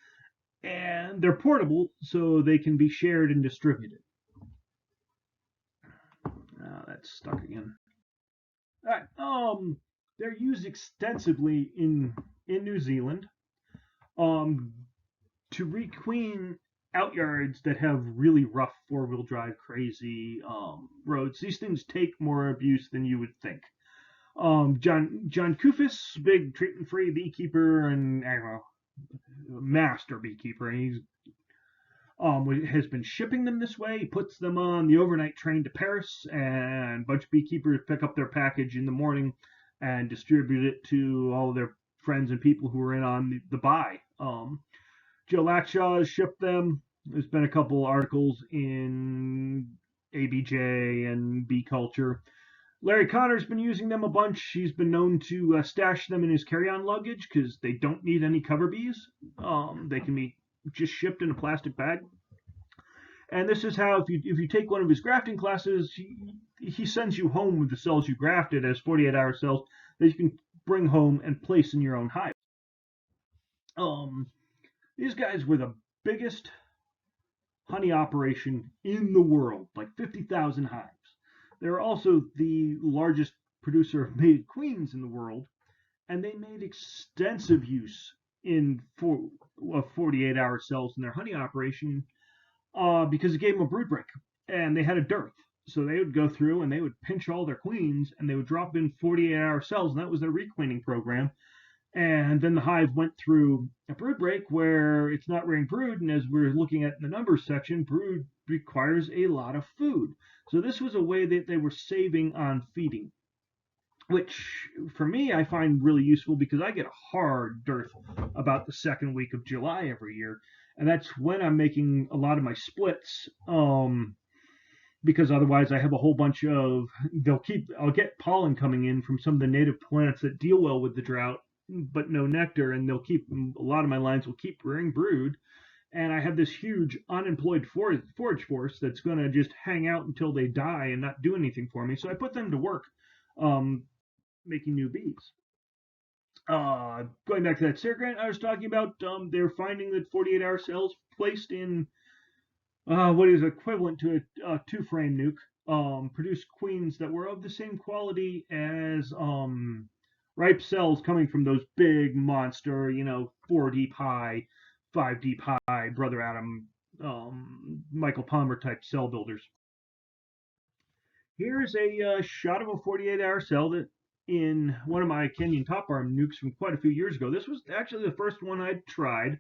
and they're portable, so they can be shared and distributed. That's stuck again. All right. They're used extensively in New Zealand to requeen outyards that have really rough 4-wheel drive crazy roads. These things take more abuse than you would think. John Kufis, big treatment-free beekeeper and master beekeeper, and he's has been shipping them this way. He puts them on the overnight train to Paris, and a bunch of beekeepers pick up their package in the morning and distribute it to all of their friends and people who are in on the buy. Joe Lackshaw has shipped them. There's been a couple articles in ABJ and Bee Culture. Larry Connor's been using them a bunch. He's been known to stash them in his carry-on luggage because they don't need any cover bees. They can be just shipped in a plastic bag. And this is how, if you take one of his grafting classes, he sends you home with the cells you grafted as 48-hour cells that you can bring home and place in your own hive. These guys were the biggest honey operation in the world, like 50,000 hives. They're also the largest producer of mated queens in the world, and they made extensive use in 48-hour cells in their honey operation because it gave them a brood break, and they had a dearth. So they would go through and they would pinch all their queens, and they would drop in 48-hour cells, and that was their requeening program. And then the hive went through a brood break where it's not rearing brood, and as we're looking at in the numbers section, brood requires a lot of food. So this was a way that they were saving on feeding, which for me I find really useful because I get a hard dearth about the second week of July every year, and that's when I'm making a lot of my splits. Because otherwise I have a whole bunch of I'll get pollen coming in from some of the native plants that deal well with the drought, but no nectar, and a lot of my lines will keep rearing brood, and I have this huge unemployed forage force that's going to just hang out until they die and not do anything for me. So I put them to work making new bees. Going back to that Sarah grant I was talking about, they're finding that 48-hour cells placed in what is equivalent to a two-frame nuke produced queens that were of the same quality as ripe cells coming from those big monster, 4 deep high, 5 deep high, Brother Adam, Michael Palmer type cell builders. Here's a shot of a 48-hour cell that in one of my Kenyan top arm nukes from quite a few years ago. This was actually the first one I'd tried.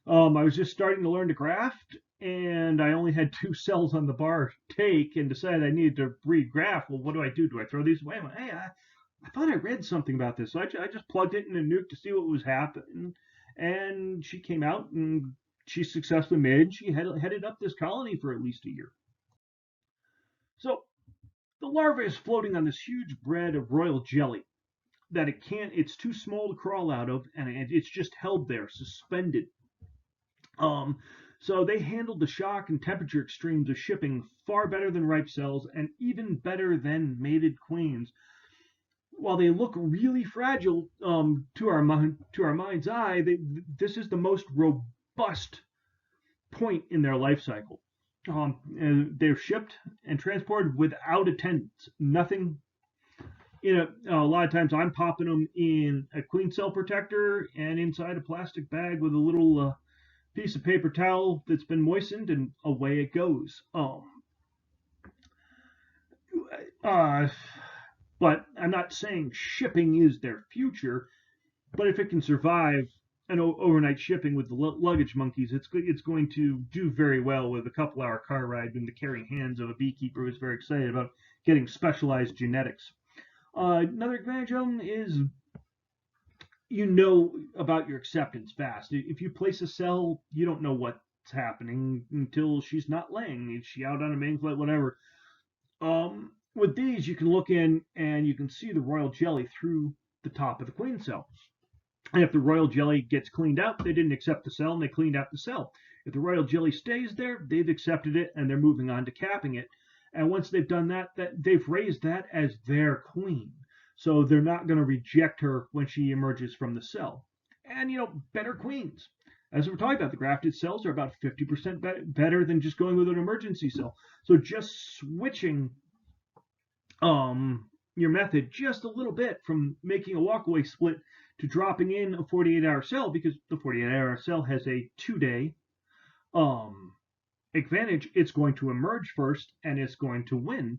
I was just starting to learn to graft, and I only had 2 cells on the bar take and decided I needed to regraft. Well, what do I do? Do I throw these away? I went, hey, I thought I read something about this. So I just plugged it in a nuke to see what was happening. And she came out and she successfully mated. She headed up this colony for at least a year. So the larva is floating on this huge bread of royal jelly that it's too small to crawl out of, and it's just held there, suspended. So they handled the shock and temperature extremes of shipping far better than ripe cells and even better than mated queens. While they look really fragile to our mind's eye, this is the most robust point in their life cycle. They're shipped and transported without attendants. Nothing. A lot of times I'm popping them in a queen cell protector and inside a plastic bag with a little piece of paper towel that's been moistened, and away it goes. But I'm not saying shipping is their future, but if it can survive an overnight shipping with the luggage monkeys, it's going to do very well with a couple-hour car ride in the caring hands of a beekeeper who's very excited about getting specialized genetics. Another advantage of them is about your acceptance fast. If you place a cell, you don't know what's happening until she's not laying. Is she out on a main flight, whatever. With these, you can look in and you can see the royal jelly through the top of the queen cell. And if the royal jelly gets cleaned out, they didn't accept the cell and they cleaned out the cell. If the royal jelly stays there, they've accepted it and they're moving on to capping it. And once they've done that they've raised that as their queen. So they're not going to reject her when she emerges from the cell. And, better queens. As we're talking about, the grafted cells are about 50% better than just going with an emergency cell. So just switching your method just a little bit from making a walkaway split to dropping in a 48-hour cell, because the 48-hour cell has a 2-day advantage. It's going to emerge first and it's going to win.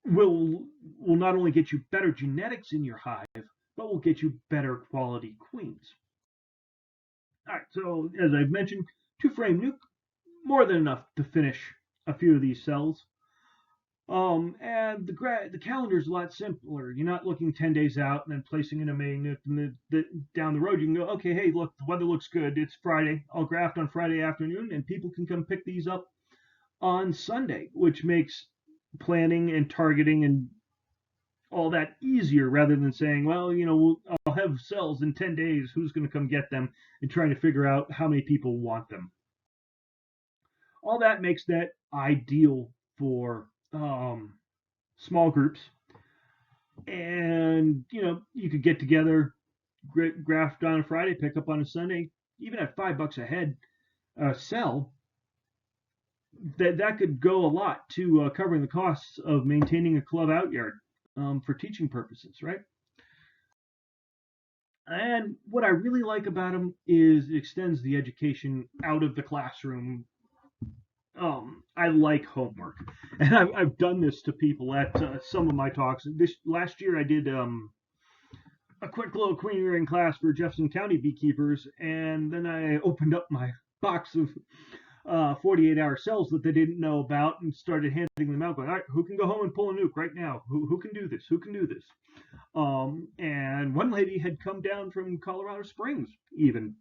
Will not only get you better genetics in your hive, but will get you better quality queens. All right, so as I've mentioned, 2-frame nuke, more than enough to finish a few of these cells. And the calendar is a lot simpler. You're not looking 10 days out and then placing in a main nuke, and down the road you can go, okay, hey, look, the weather looks good. It's Friday. I'll graft on Friday afternoon, and people can come pick these up on Sunday, which makes planning and targeting and all that easier rather than saying, well, I'll have cells in 10 days. Who's going to come get them? And trying to figure out how many people want them. All that makes that ideal for small groups. And, you could get together, graft on a Friday, pick up on a Sunday, even at $5 a head sell. That could go a lot to covering the costs of maintaining a club out yard for teaching purposes, right? And what I really like about them is it extends the education out of the classroom. I like homework, and I've done this to people at some of my talks. This last year, I did a quick little queen rearing class for Jefferson County beekeepers, and then I opened up my box of 48-hour cells that they didn't know about and started handing them out, going, all right, who can go home and pull a nuke right now? Who can do this? Who can do this? And one lady had come down from Colorado Springs, even,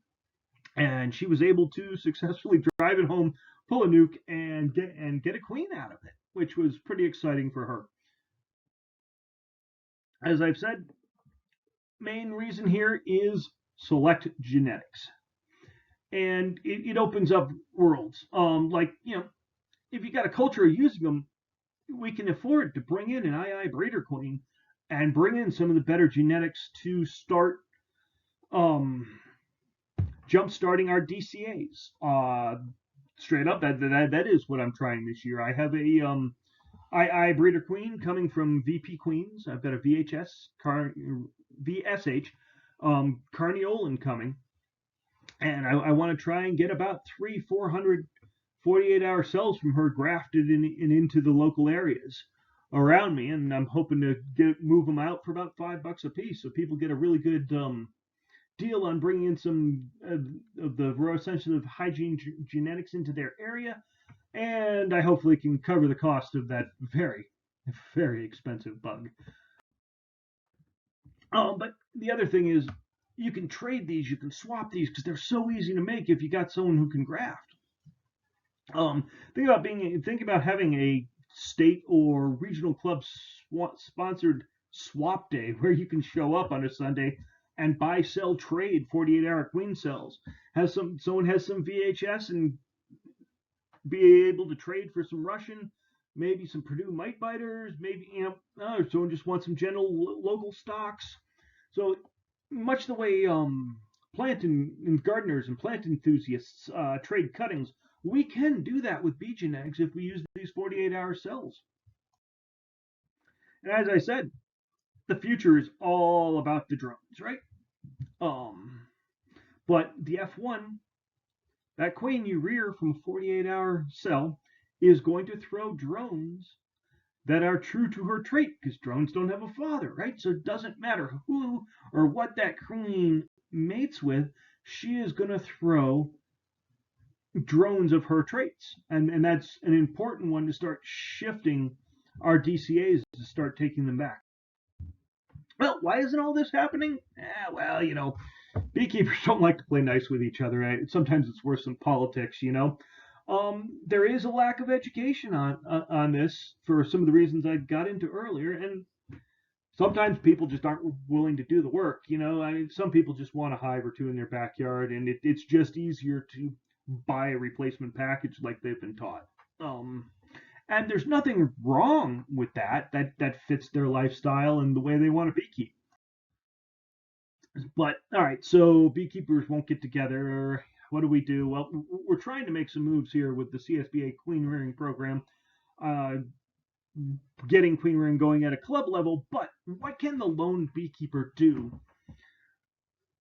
and she was able to successfully drive it home, pull a nuke, and get a queen out of it, which was pretty exciting for her. As I've said, main reason here is select genetics, and it opens up worlds. If you got a culture of using them, we can afford to bring in an II breeder queen and bring in some of the better genetics to start jump starting our DCAs. Straight up, that is what I'm trying this year. I have a II breeder queen coming from VP Queens. I've got a VSH Carniolan coming, and I want to try and get about 400 48-hour cells from her grafted in into the local areas around me, and I'm hoping to move them out for about $5 a piece, so people get a really good deal on bringing in some of the raw sensitive hygiene genetics into their area, and I hopefully can cover the cost of that very, very expensive bug. But the other thing is, you can trade these, you can swap these, because they're so easy to make if you got someone who can graft. Think about having a state or regional club sponsored swap day where you can show up on a Sunday and buy, sell, trade 48-hour queen cells. Someone has some VHS and be able to trade for some Russian, maybe some Purdue mite biters, maybe someone just wants some general local stocks. So much the way plant and gardeners and plant enthusiasts trade cuttings, we can do that with bee genetics if we use these 48-hour cells. And as I said, the future is all about the drones, right? But the F1, that queen you rear from a 48-hour cell, is going to throw drones that are true to her trait, because drones don't have a father, right? So it doesn't matter who or what that queen mates with, she is going to throw drones of her traits. And that's an important one to start shifting our DCAs, to start taking them back. Well, why isn't all this happening? Beekeepers don't like to play nice with each other. Right? Sometimes it's worse than politics, There is a lack of education on this for some of the reasons I got into earlier, and sometimes people just aren't willing to do the work. Some people just want a hive or two in their backyard, and it's just easier to buy a replacement package like they've been taught. And there's nothing wrong with that fits their lifestyle and the way they want to beekeep. But all right, so beekeepers won't get together. What do we do? Well, we're trying to make some moves here with the CSBA queen rearing program, getting queen rearing going at a club level. But what can the lone beekeeper do?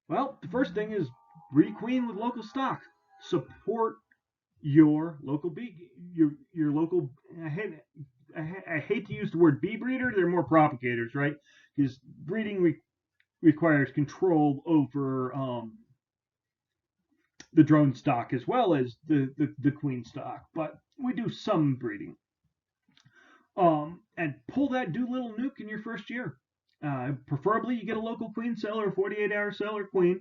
Well, the first thing is requeen with local stock. Support your local bee, your local. I hate to use the word bee breeder. They're more propagators, right? Because breeding requires control over the drone stock as well as the queen stock, but we do some breeding. And pull that Doolittle nuke in your first year. Preferably you get a local queen cell or 48-hour cell or queen.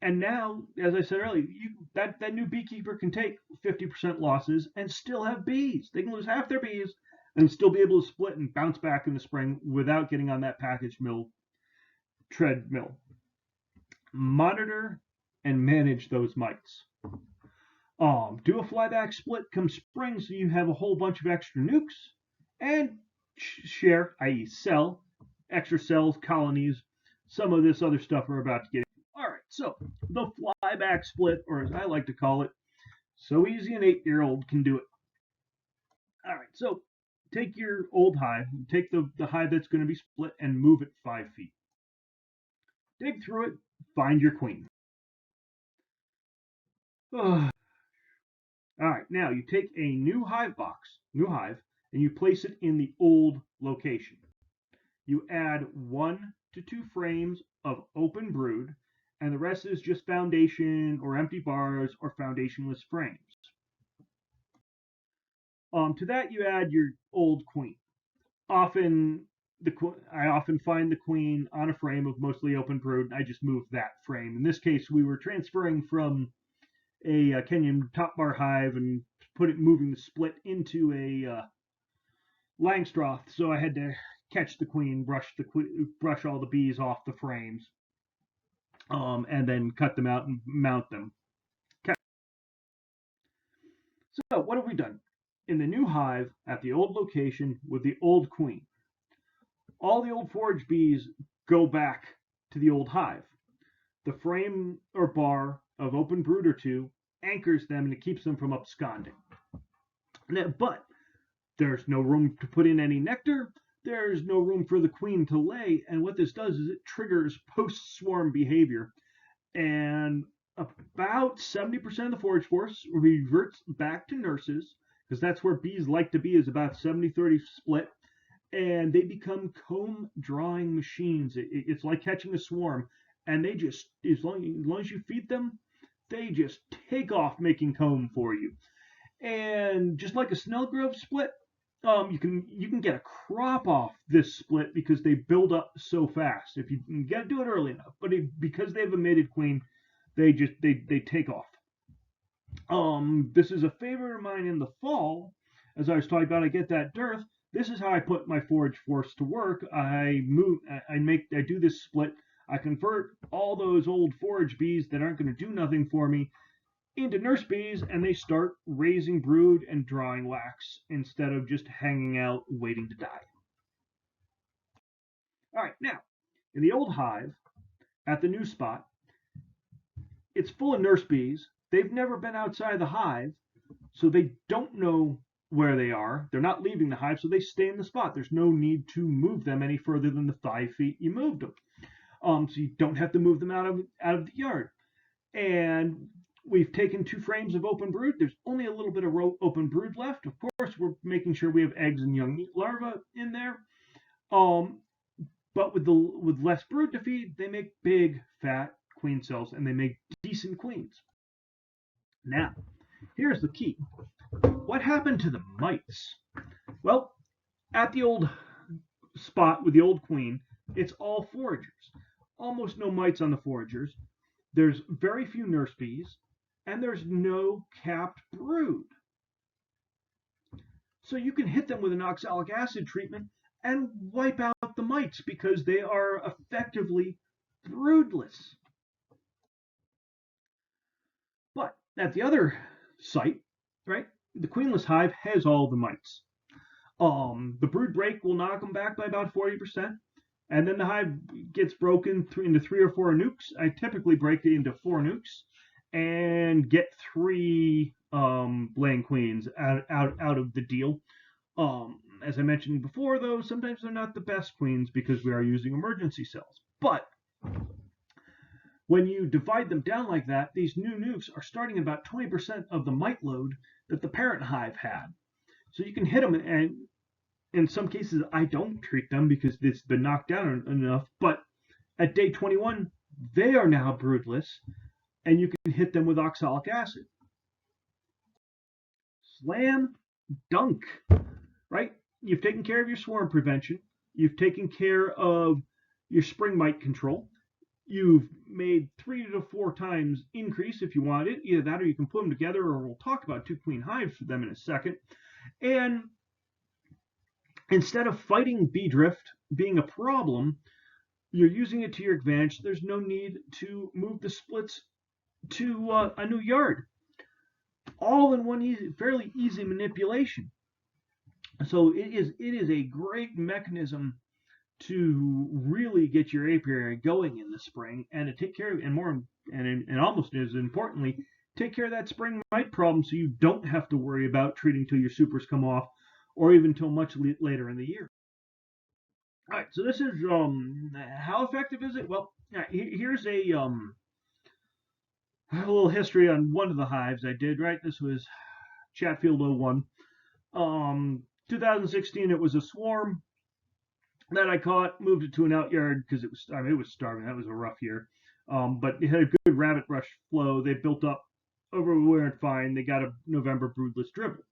And now, as I said earlier, that new beekeeper can take 50% losses and still have bees. They can lose half their bees and still be able to split and bounce back in the spring without getting on that package mill treadmill. Monitor and manage those mites. Do a flyback split come spring so you have a whole bunch of extra nukes, and share, i.e. sell, extra cells, colonies, some of this other stuff we're about to get into. All right, so the flyback split, or as I like to call it, so easy an 8-year-old can do it. All right, so take your old hive, take the hive that's going to be split and move it 5 feet. Dig through it, find your queen. All right, now you take a new hive, and you place it in the old location. You add 1 to 2 frames of open brood, and the rest is just foundation or empty bars or foundationless frames. To that you add your old queen. I often find the queen on a frame of mostly open brood, and I just move that frame. In this case, we were transferring from a Kenyan top bar hive and moving the split into a Langstroth, so I had to catch the queen, brush all the bees off the frames, and then cut them out and mount them. Okay. So what have we done? In the new hive, at the old location with the old queen, all the old forage bees go back to the old hive. The frame or bar of open brood or 2 anchors them and it keeps them from absconding. But there's no room to put in any nectar. There's no room for the queen to lay. And what this does is it triggers post-swarm behavior. And about 70% of the forage force reverts back to nurses, because that's where bees like to be, is about 70-30 split. And they become comb drawing machines. It's like catching a swarm. And they just, as long as you feed them, they just take off making comb for you. And just like a Snellgrove split, you can get a crop off this split because they build up so fast. If you got to do it early enough, but because they have a mated queen, they take off. This is a favorite of mine in the fall. As I was talking about, I get that dearth. This is how I put my forage force to work. I do this split. I convert all those old forage bees that aren't going to do nothing for me into nurse bees, and they start raising brood and drawing wax instead of just hanging out waiting to die. All right, now, in the old hive, at the new spot, it's full of nurse bees. They've never been outside the hive, so they don't know where they are. They're not leaving the hive, so they stay in the spot. There's no need to move them any further than the 5 feet you moved them. So you don't have to move them out of the yard. And we've taken 2 frames of open brood. There's only a little bit of open brood left. Of course, we're making sure we have eggs and young larvae in there. But with less brood to feed, they make big, fat queen cells, and they make decent queens. Now, here's the key. What happened to the mites? Well, at the old spot with the old queen, it's all foragers. Almost no mites on the foragers. There's very few nurse bees, and there's no capped brood. So you can hit them with an oxalic acid treatment and wipe out the mites because they are effectively broodless. But at the other site, right, the queenless hive has all the mites. The brood break will knock them back by about 40%. And then the hive gets broken into 3 or 4 nukes. I typically break it into 4 nukes and get 3 laying queens out of the deal. As I mentioned before, though, sometimes they're not the best queens because we are using emergency cells. But when you divide them down like that, these new nukes are starting about 20% of the mite load that the parent hive had. So you can hit them, and in some cases, I don't treat them because it's been knocked down enough. But at day 21, they are now broodless, and you can hit them with oxalic acid. Slam dunk, right? You've taken care of your swarm prevention. You've taken care of your spring mite control. you've made 3 to 4 times increase if you want it. Either that or you can put them together, or we'll talk about 2 queen hives for them in a second. And instead of fighting bee drift being a problem, you're using it to your advantage. There's no need to move the splits to a new yard. All in one fairly easy manipulation. So it is a great mechanism to really get your apiary going in the spring, and to take care of, and almost as importantly, take care of that spring mite problem, so you don't have to worry about treating till your supers come off, or even till much later in the year. All right, so this is how effective is it? Well, here's a little history on one of the hives I did. Right, this was Chatfield 01. 2016, it was a swarm that I caught, moved it to an out yard because it was starving. That was a rough year. But it had a good rabbit rush flow. They built up overwhere and fine. They got a November broodless dribble.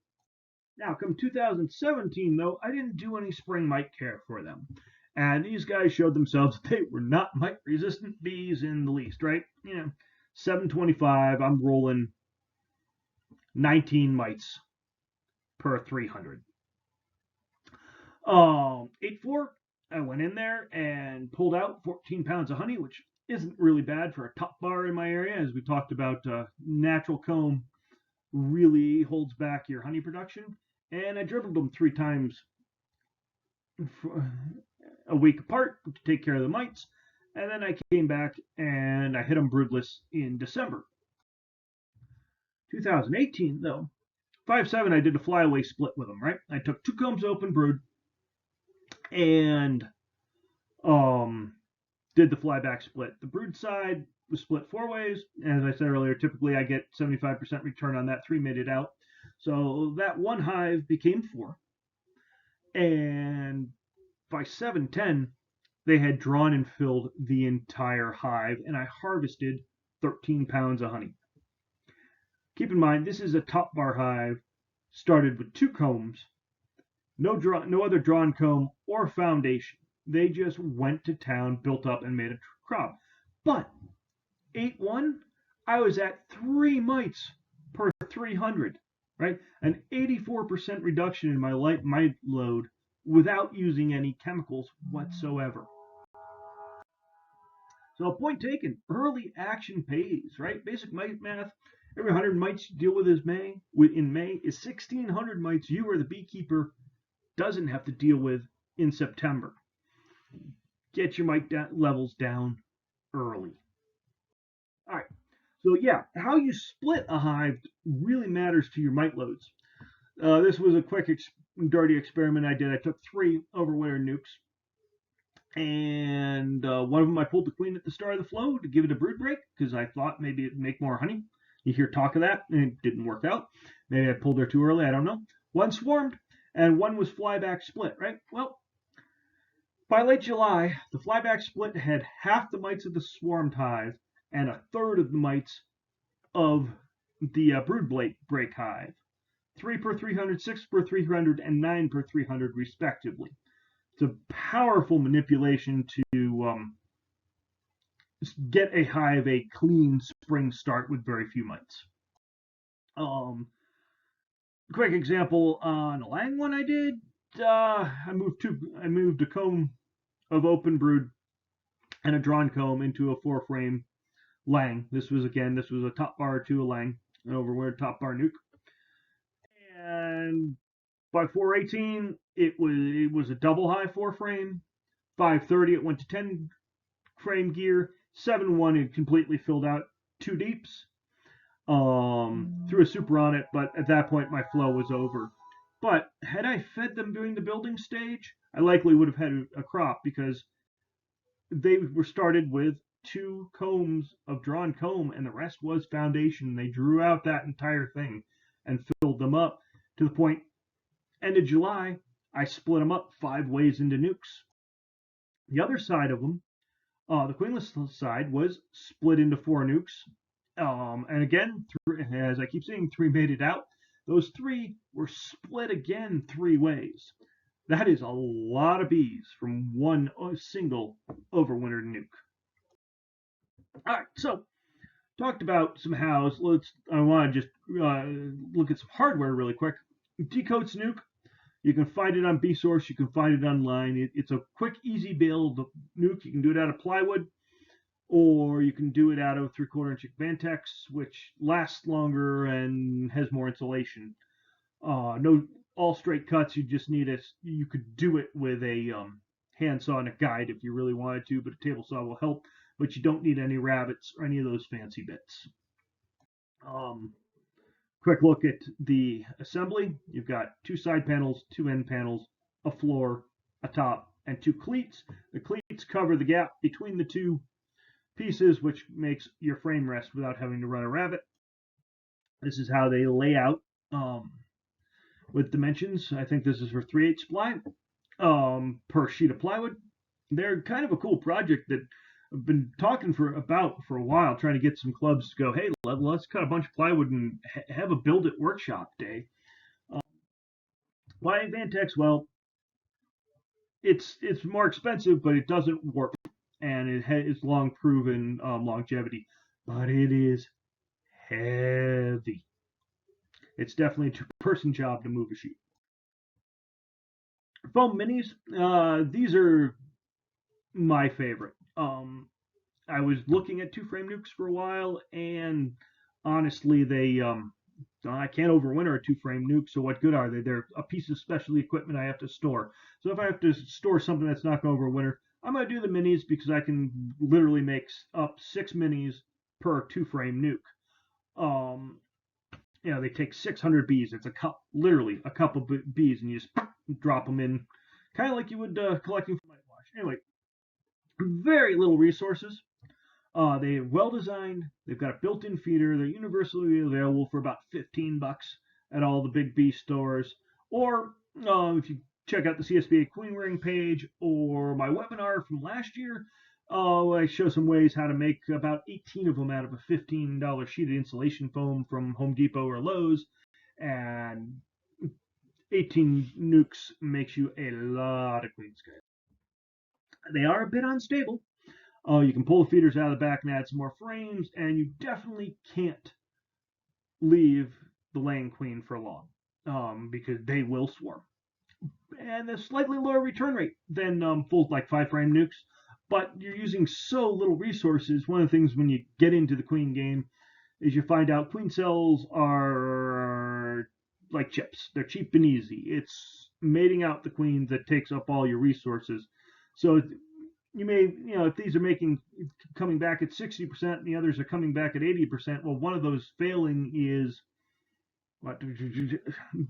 Now, come 2017, though, I didn't do any spring mite care for them. And these guys showed themselves they were not mite resistant bees in the least, right? 725, I'm rolling 19 mites per 300. 8-4, I went in there and pulled out 14 pounds of honey, which isn't really bad for a top bar in my area. As we talked about, natural comb really holds back your honey production. And I dribbled them 3 times a week apart to take care of the mites. And then I came back and I hit them broodless in December. 2018, though, 5-7, I did a flyaway split with them, right? I took 2 combs open brood and did the flyback split. The brood side was split 4 ways. As I said earlier, typically I get 75% return on that 3 mated out. So that one hive became 4. And by 7-10, they had drawn and filled the entire hive, and I harvested 13 pounds of honey. Keep in mind, this is a top bar hive, started with 2 combs, no other drawn comb or foundation. They just went to town, built up, and made a crop. But 8-1, I was at 3 mites per 300, right? An 84% reduction in my mite load without using any chemicals whatsoever. So point taken, early action pays, right? Basic mite math, every 100 mites you deal with in May is 1,600 mites you or the beekeeper doesn't have to deal with in September. Get your mite levels down early. All right, so yeah, how you split a hive really matters to your mite loads. This was a quick dirty experiment I did. I took 3 overwinter nukes, and one of them I pulled the queen at the start of the flow to give it a brood break because I thought maybe it'd make more honey. You hear talk of that, and it didn't work out. Maybe I pulled her too early, I don't know. One swarmed, and one was flyback split, right? Well, by late July, the flyback split had half the mites of the swarmed hive and a third of the mites of the brood break hive. 3 per 300, 6 per 300, and 9 per 300 respectively. It's a powerful manipulation to get a hive a clean spring start with very few mites. Quick example on a lang one I did. I moved a comb of open brood and a drawn comb into a 4-frame lang. This was a top bar to a lang, an overwear top bar nuke. And by 418, it was a double high 4-frame. 530, it went to 10-frame gear. 7-1, it completely filled out 2 deeps. Threw a super on it, but at that point my flow was over. But had I fed them during the building stage, I likely would have had a crop because they were started with 2 combs of drawn comb and the rest was foundation. They drew out that entire thing and filled them up to the point. End of July, I split them up 5 ways into nukes. The other side of them, the queenless side, was split into 4 nukes. And again, as I keep saying, 3 made it out. Those 3 were split again 3 ways. That is a lot of bees from one single overwintered nuke. All right, so talked about some hows. I want to just look at some hardware really quick. Decoats nuke. You can find it on BSource. You can find it online. It's a quick, easy build nuke. You can do it out of plywood, or you can do it out of 3/4 inch Advantex, which lasts longer and has more insulation. No, all straight cuts. You just need a. You could do it with a handsaw and a guide if you really wanted to, but a table saw will help. But you don't need any rabbets or any of those fancy bits. Um, Quick look at the assembly. You've got two side panels, two end panels, a floor, a top, and two cleats. The cleats cover the gap between the two pieces, which makes your frame rest without having to run a rabbet. This is how they lay out with dimensions. I think this is for 3/8 ply per sheet of plywood. They're kind of a cool project that I've been talking for a while, trying to get some clubs to go, hey, let's cut a bunch of plywood and have a build it workshop day. Why Advantex? Well, it's more expensive, but it doesn't warp, and it's long proven longevity, but it is heavy. It's definitely a two-person job to move a sheet. Foam minis, these are my favorite. I was looking at two frame nukes for a while, and honestly, I can't overwinter a two frame nuke. So what good are they? They're a piece of specialty equipment I have to store. So if I have to store something that's not going to overwinter, I'm going to do the minis because I can literally make up 6 minis per two frame nuke. They take 600 bees. It's literally a cup of bees, and you just drop them in, kind of like you would collecting for night wash. Anyway, very little resources. They're well designed. They've got a built-in feeder. They're universally available for about $15 at all the big bee stores. Or if you check out the CSBA Queen Ring page or my webinar from last year, I show some ways how to make about 18 of them out of a $15 sheeted insulation foam from Home Depot or Lowe's. And 18 nukes makes you a lot of queen scale. They are a bit unstable. You can pull the feeders out of the back and add some more frames, and you definitely can't leave the laying queen for long because they will swarm. And a slightly lower return rate than full like 5 frame nukes, but you're using so little resources. One of the things when you get into the queen game is you find out queen cells are like chips. They're cheap and easy. It's mating out the queens that takes up all your resources. So you may, if these are coming back at 60% and the others are coming back at 80%, well, one of those failing is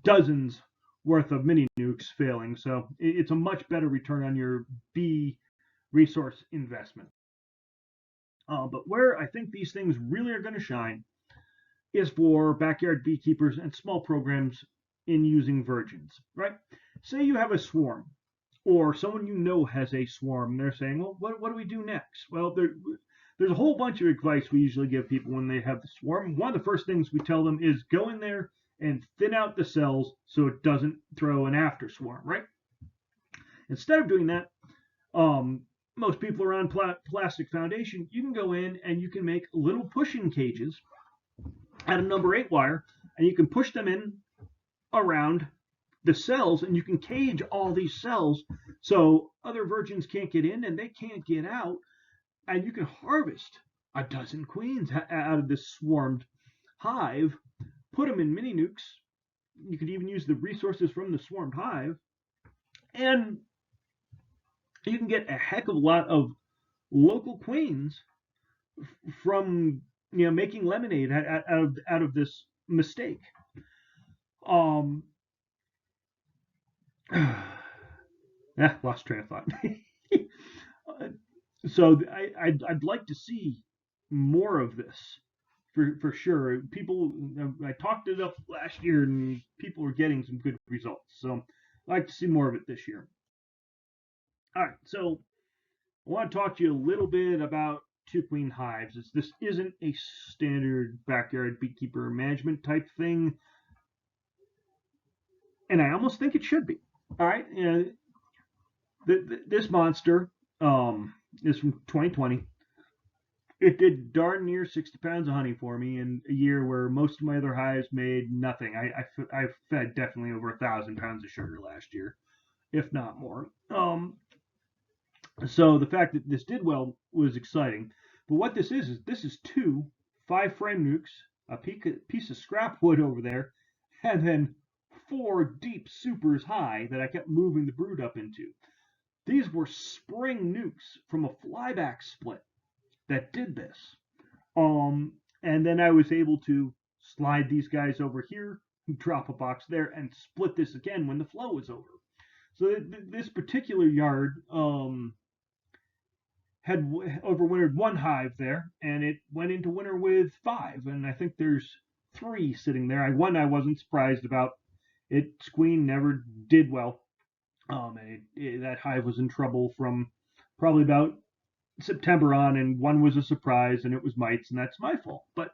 dozens worth of mini nukes failing. So it's a much better return on your bee resource investment. But where I think these things really are going to shine is for backyard beekeepers and small programs in using virgins, right? Say you have a swarm, or someone has a swarm, and they're saying, well, what do we do next? Well, there's a whole bunch of advice we usually give people when they have the swarm. One of the first things we tell them is go in there and thin out the cells so it doesn't throw an after swarm, right? Instead of doing that, most people are on plastic foundation. You can go in and you can make little pushing cages out of number 8 wire, and you can push them in around the cells, and you can cage all these cells so other virgins can't get in and they can't get out, and you can harvest a dozen queens out of this swarmed hive, put them in mini nukes. You could even use the resources from the swarmed hive, and you can get a heck of a lot of local queens from making lemonade out of this mistake. Lost train of thought. So I'd like to see more of this for sure. People, I talked it up last year, and people were getting some good results. So I'd like to see more of it this year. All right, so I want to talk to you a little bit about two queen hives. This isn't a standard backyard beekeeper management type thing, and I almost think it should be. All right, this monster is from 2020. It did darn near 60 pounds of honey for me in a year where most of my other hives made nothing. I fed definitely over 1,000 pounds of sugar last year, if not more. So the fact that this did well was exciting. But what this is this is two 5-frame nukes, a piece of scrap wood over there, and then 4 deep supers high that I kept moving the brood up into. These were spring nukes from a flyback split that did this. And then I was able to slide these guys over here, drop a box there, and split this again when the flow was over. So this particular yard had overwintered 1 hive there, and it went into winter with 5, and I think there's 3 sitting there. One I wasn't surprised about. Its queen never did well. And that hive was in trouble from probably about September on, and one was a surprise, and it was mites, and that's my fault. But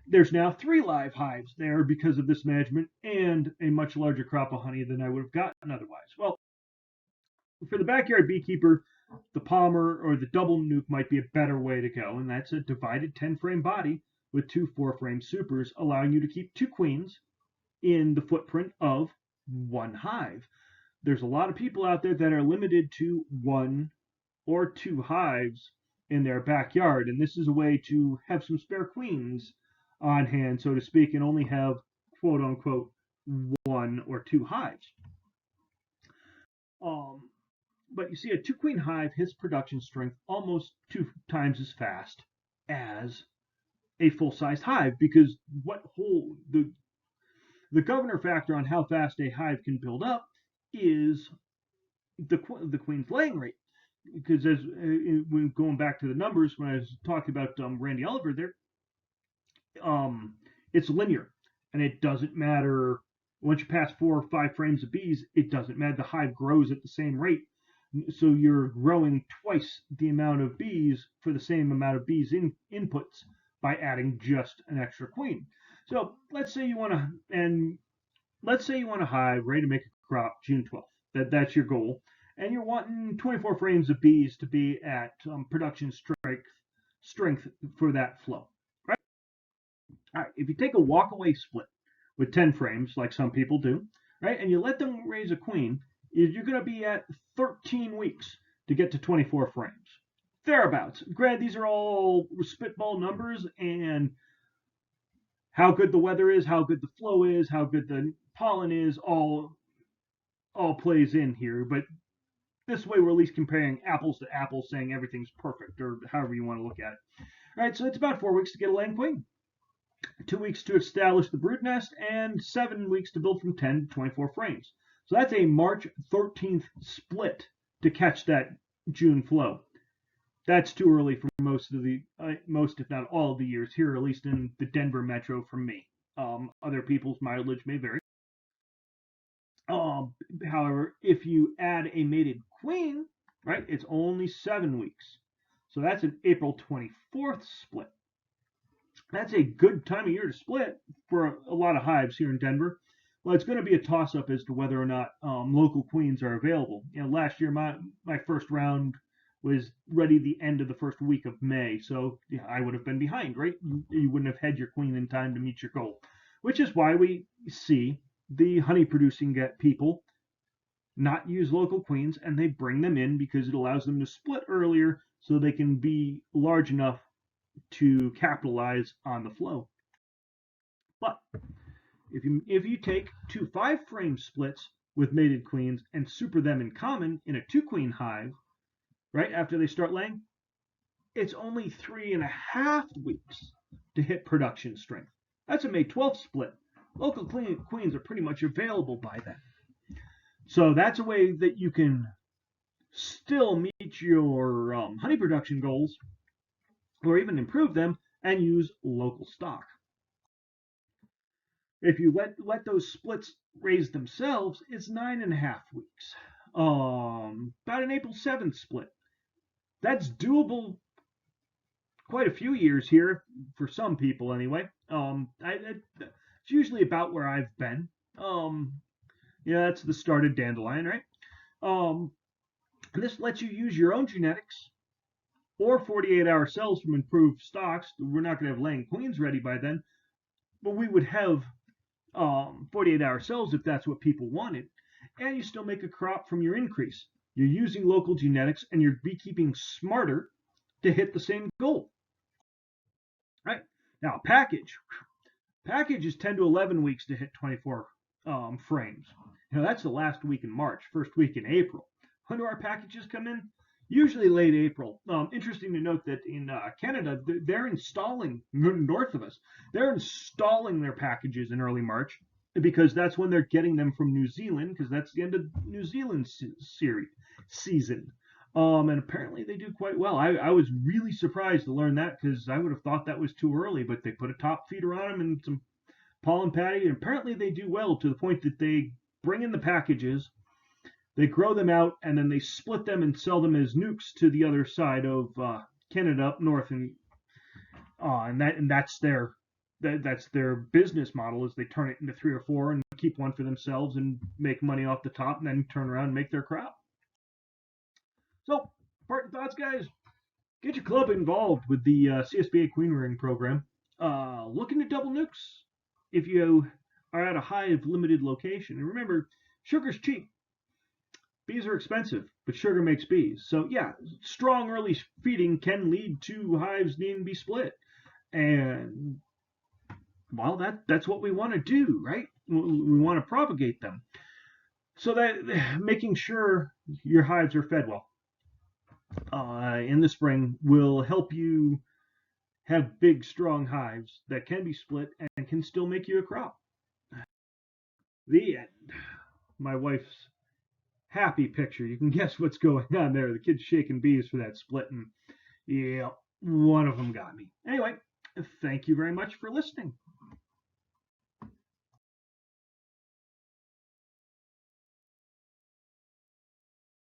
there's now 3 live hives there because of this management, and a much larger crop of honey than I would have gotten otherwise. Well, for the backyard beekeeper, the Palmer or the double nuke might be a better way to go, and that's a divided 10-frame body with 2 4-frame supers, allowing you to keep 2 queens in the footprint of 1 hive. There's a lot of people out there that are limited to 1 or 2 hives in their backyard, and this is a way to have some spare queens on hand, so to speak, and only have quote unquote 1 or 2 hives. But you see, a 2-queen hive hits production strength almost 2 times as fast as a full-sized hive, because the governor factor on how fast a hive can build up is the queen's laying rate. Because as when going back to the numbers, when I was talking about Randy Oliver there, it's linear, and it doesn't matter once you pass 4 or 5 frames of bees. It doesn't matter. The hive grows at the same rate, so you're growing twice the amount of bees for the same amount of bees inputs by adding just an extra queen. So let's say you want to hive ready to make a crop June 12th. That's your goal, and you're wanting 24 frames of bees to be at production strength for that flow. Right? All right. If you take a walk-away split with 10 frames, like some people do, right, and you let them raise a queen, you're going to be at 13 weeks to get to 24 frames. Thereabouts. Granted, these are all spitball numbers, and how good the weather is, how good the flow is, how good the pollen is, all plays in here. But this way, we're at least comparing apples to apples, saying everything's perfect, or however you want to look at it. All right, so it's about 4 weeks to get a laying queen, 2 weeks to establish the brood nest, and 7 weeks to build from 10 to 24 frames. So that's a March 13th split to catch that June flow. That's too early for most, if not all, of the years here, at least in the Denver metro from me. Other people's mileage may vary. However, if you add a mated queen, right, it's only 7 weeks. So that's an April 24th split. That's a good time of year to split for a lot of hives here in Denver. Well, it's going to be a toss-up as to whether or not local queens are available. Last year my first round was ready the end of the first week of May, so yeah, I would have been behind, right? You wouldn't have had your queen in time to meet your goal, which is why we see the honey-producing people not use local queens, and they bring them in because it allows them to split earlier so they can be large enough to capitalize on the flow. But if you take 2 5-frame splits with mated queens and super them in common in a 2-queen hive, right after they start laying, it's only 3.5 weeks to hit production strength. That's a May 12th split. Local queens are pretty much available by then. So that's a way that you can still meet your honey production goals, or even improve them, and use local stock. If you let those splits raise themselves, it's 9.5 weeks. About an April 7th split. That's doable quite a few years here for some people anyway. It's usually about where I've been. That's the start of dandelion, right? This lets you use your own genetics or 48-hour cells from improved stocks. We're not going to have laying queens ready by then, but we would have 48-hour cells if that's what people wanted. And you still make a crop from your increase. You're using local genetics and you're beekeeping smarter to hit the same goal. Right? Now, package is 10 to 11 weeks to hit 24 frames. That's the last week in March, first week in April. When do our packages come in? Usually late April. Interesting to note that in Canada, they're installing, north of us, they're installing their packages in early March because that's when they're getting them from New Zealand, because that's the end of New Zealand season. And apparently they do quite well. I was really surprised to learn that because I would have thought that was too early, but they put a top feeder on them and some pollen patty, and apparently they do well to the point that they bring in the packages, they grow them out, and then they split them and sell them as nukes to the other side of Canada up north, and that's their business model is they turn it into 3 or 4 and keep one for themselves and make money off the top, and then turn around and make their crop. So, parting thoughts, guys. Get your club involved with the CSBA Queen Rearing program. Looking to double nukes if you are at a hive limited location. And remember, sugar's cheap. Bees are expensive, but sugar makes bees. So yeah, strong early feeding can lead to hives needing to be split. And well, that's what we want to do, right? We want to propagate them. So that making sure your hives are fed well in the spring will help you have big, strong hives that can be split and can still make you a crop. The end. My wife's happy picture. You can guess what's going on there. The kid's shaking bees for that split, and yeah, one of them got me. Anyway, thank you very much for listening.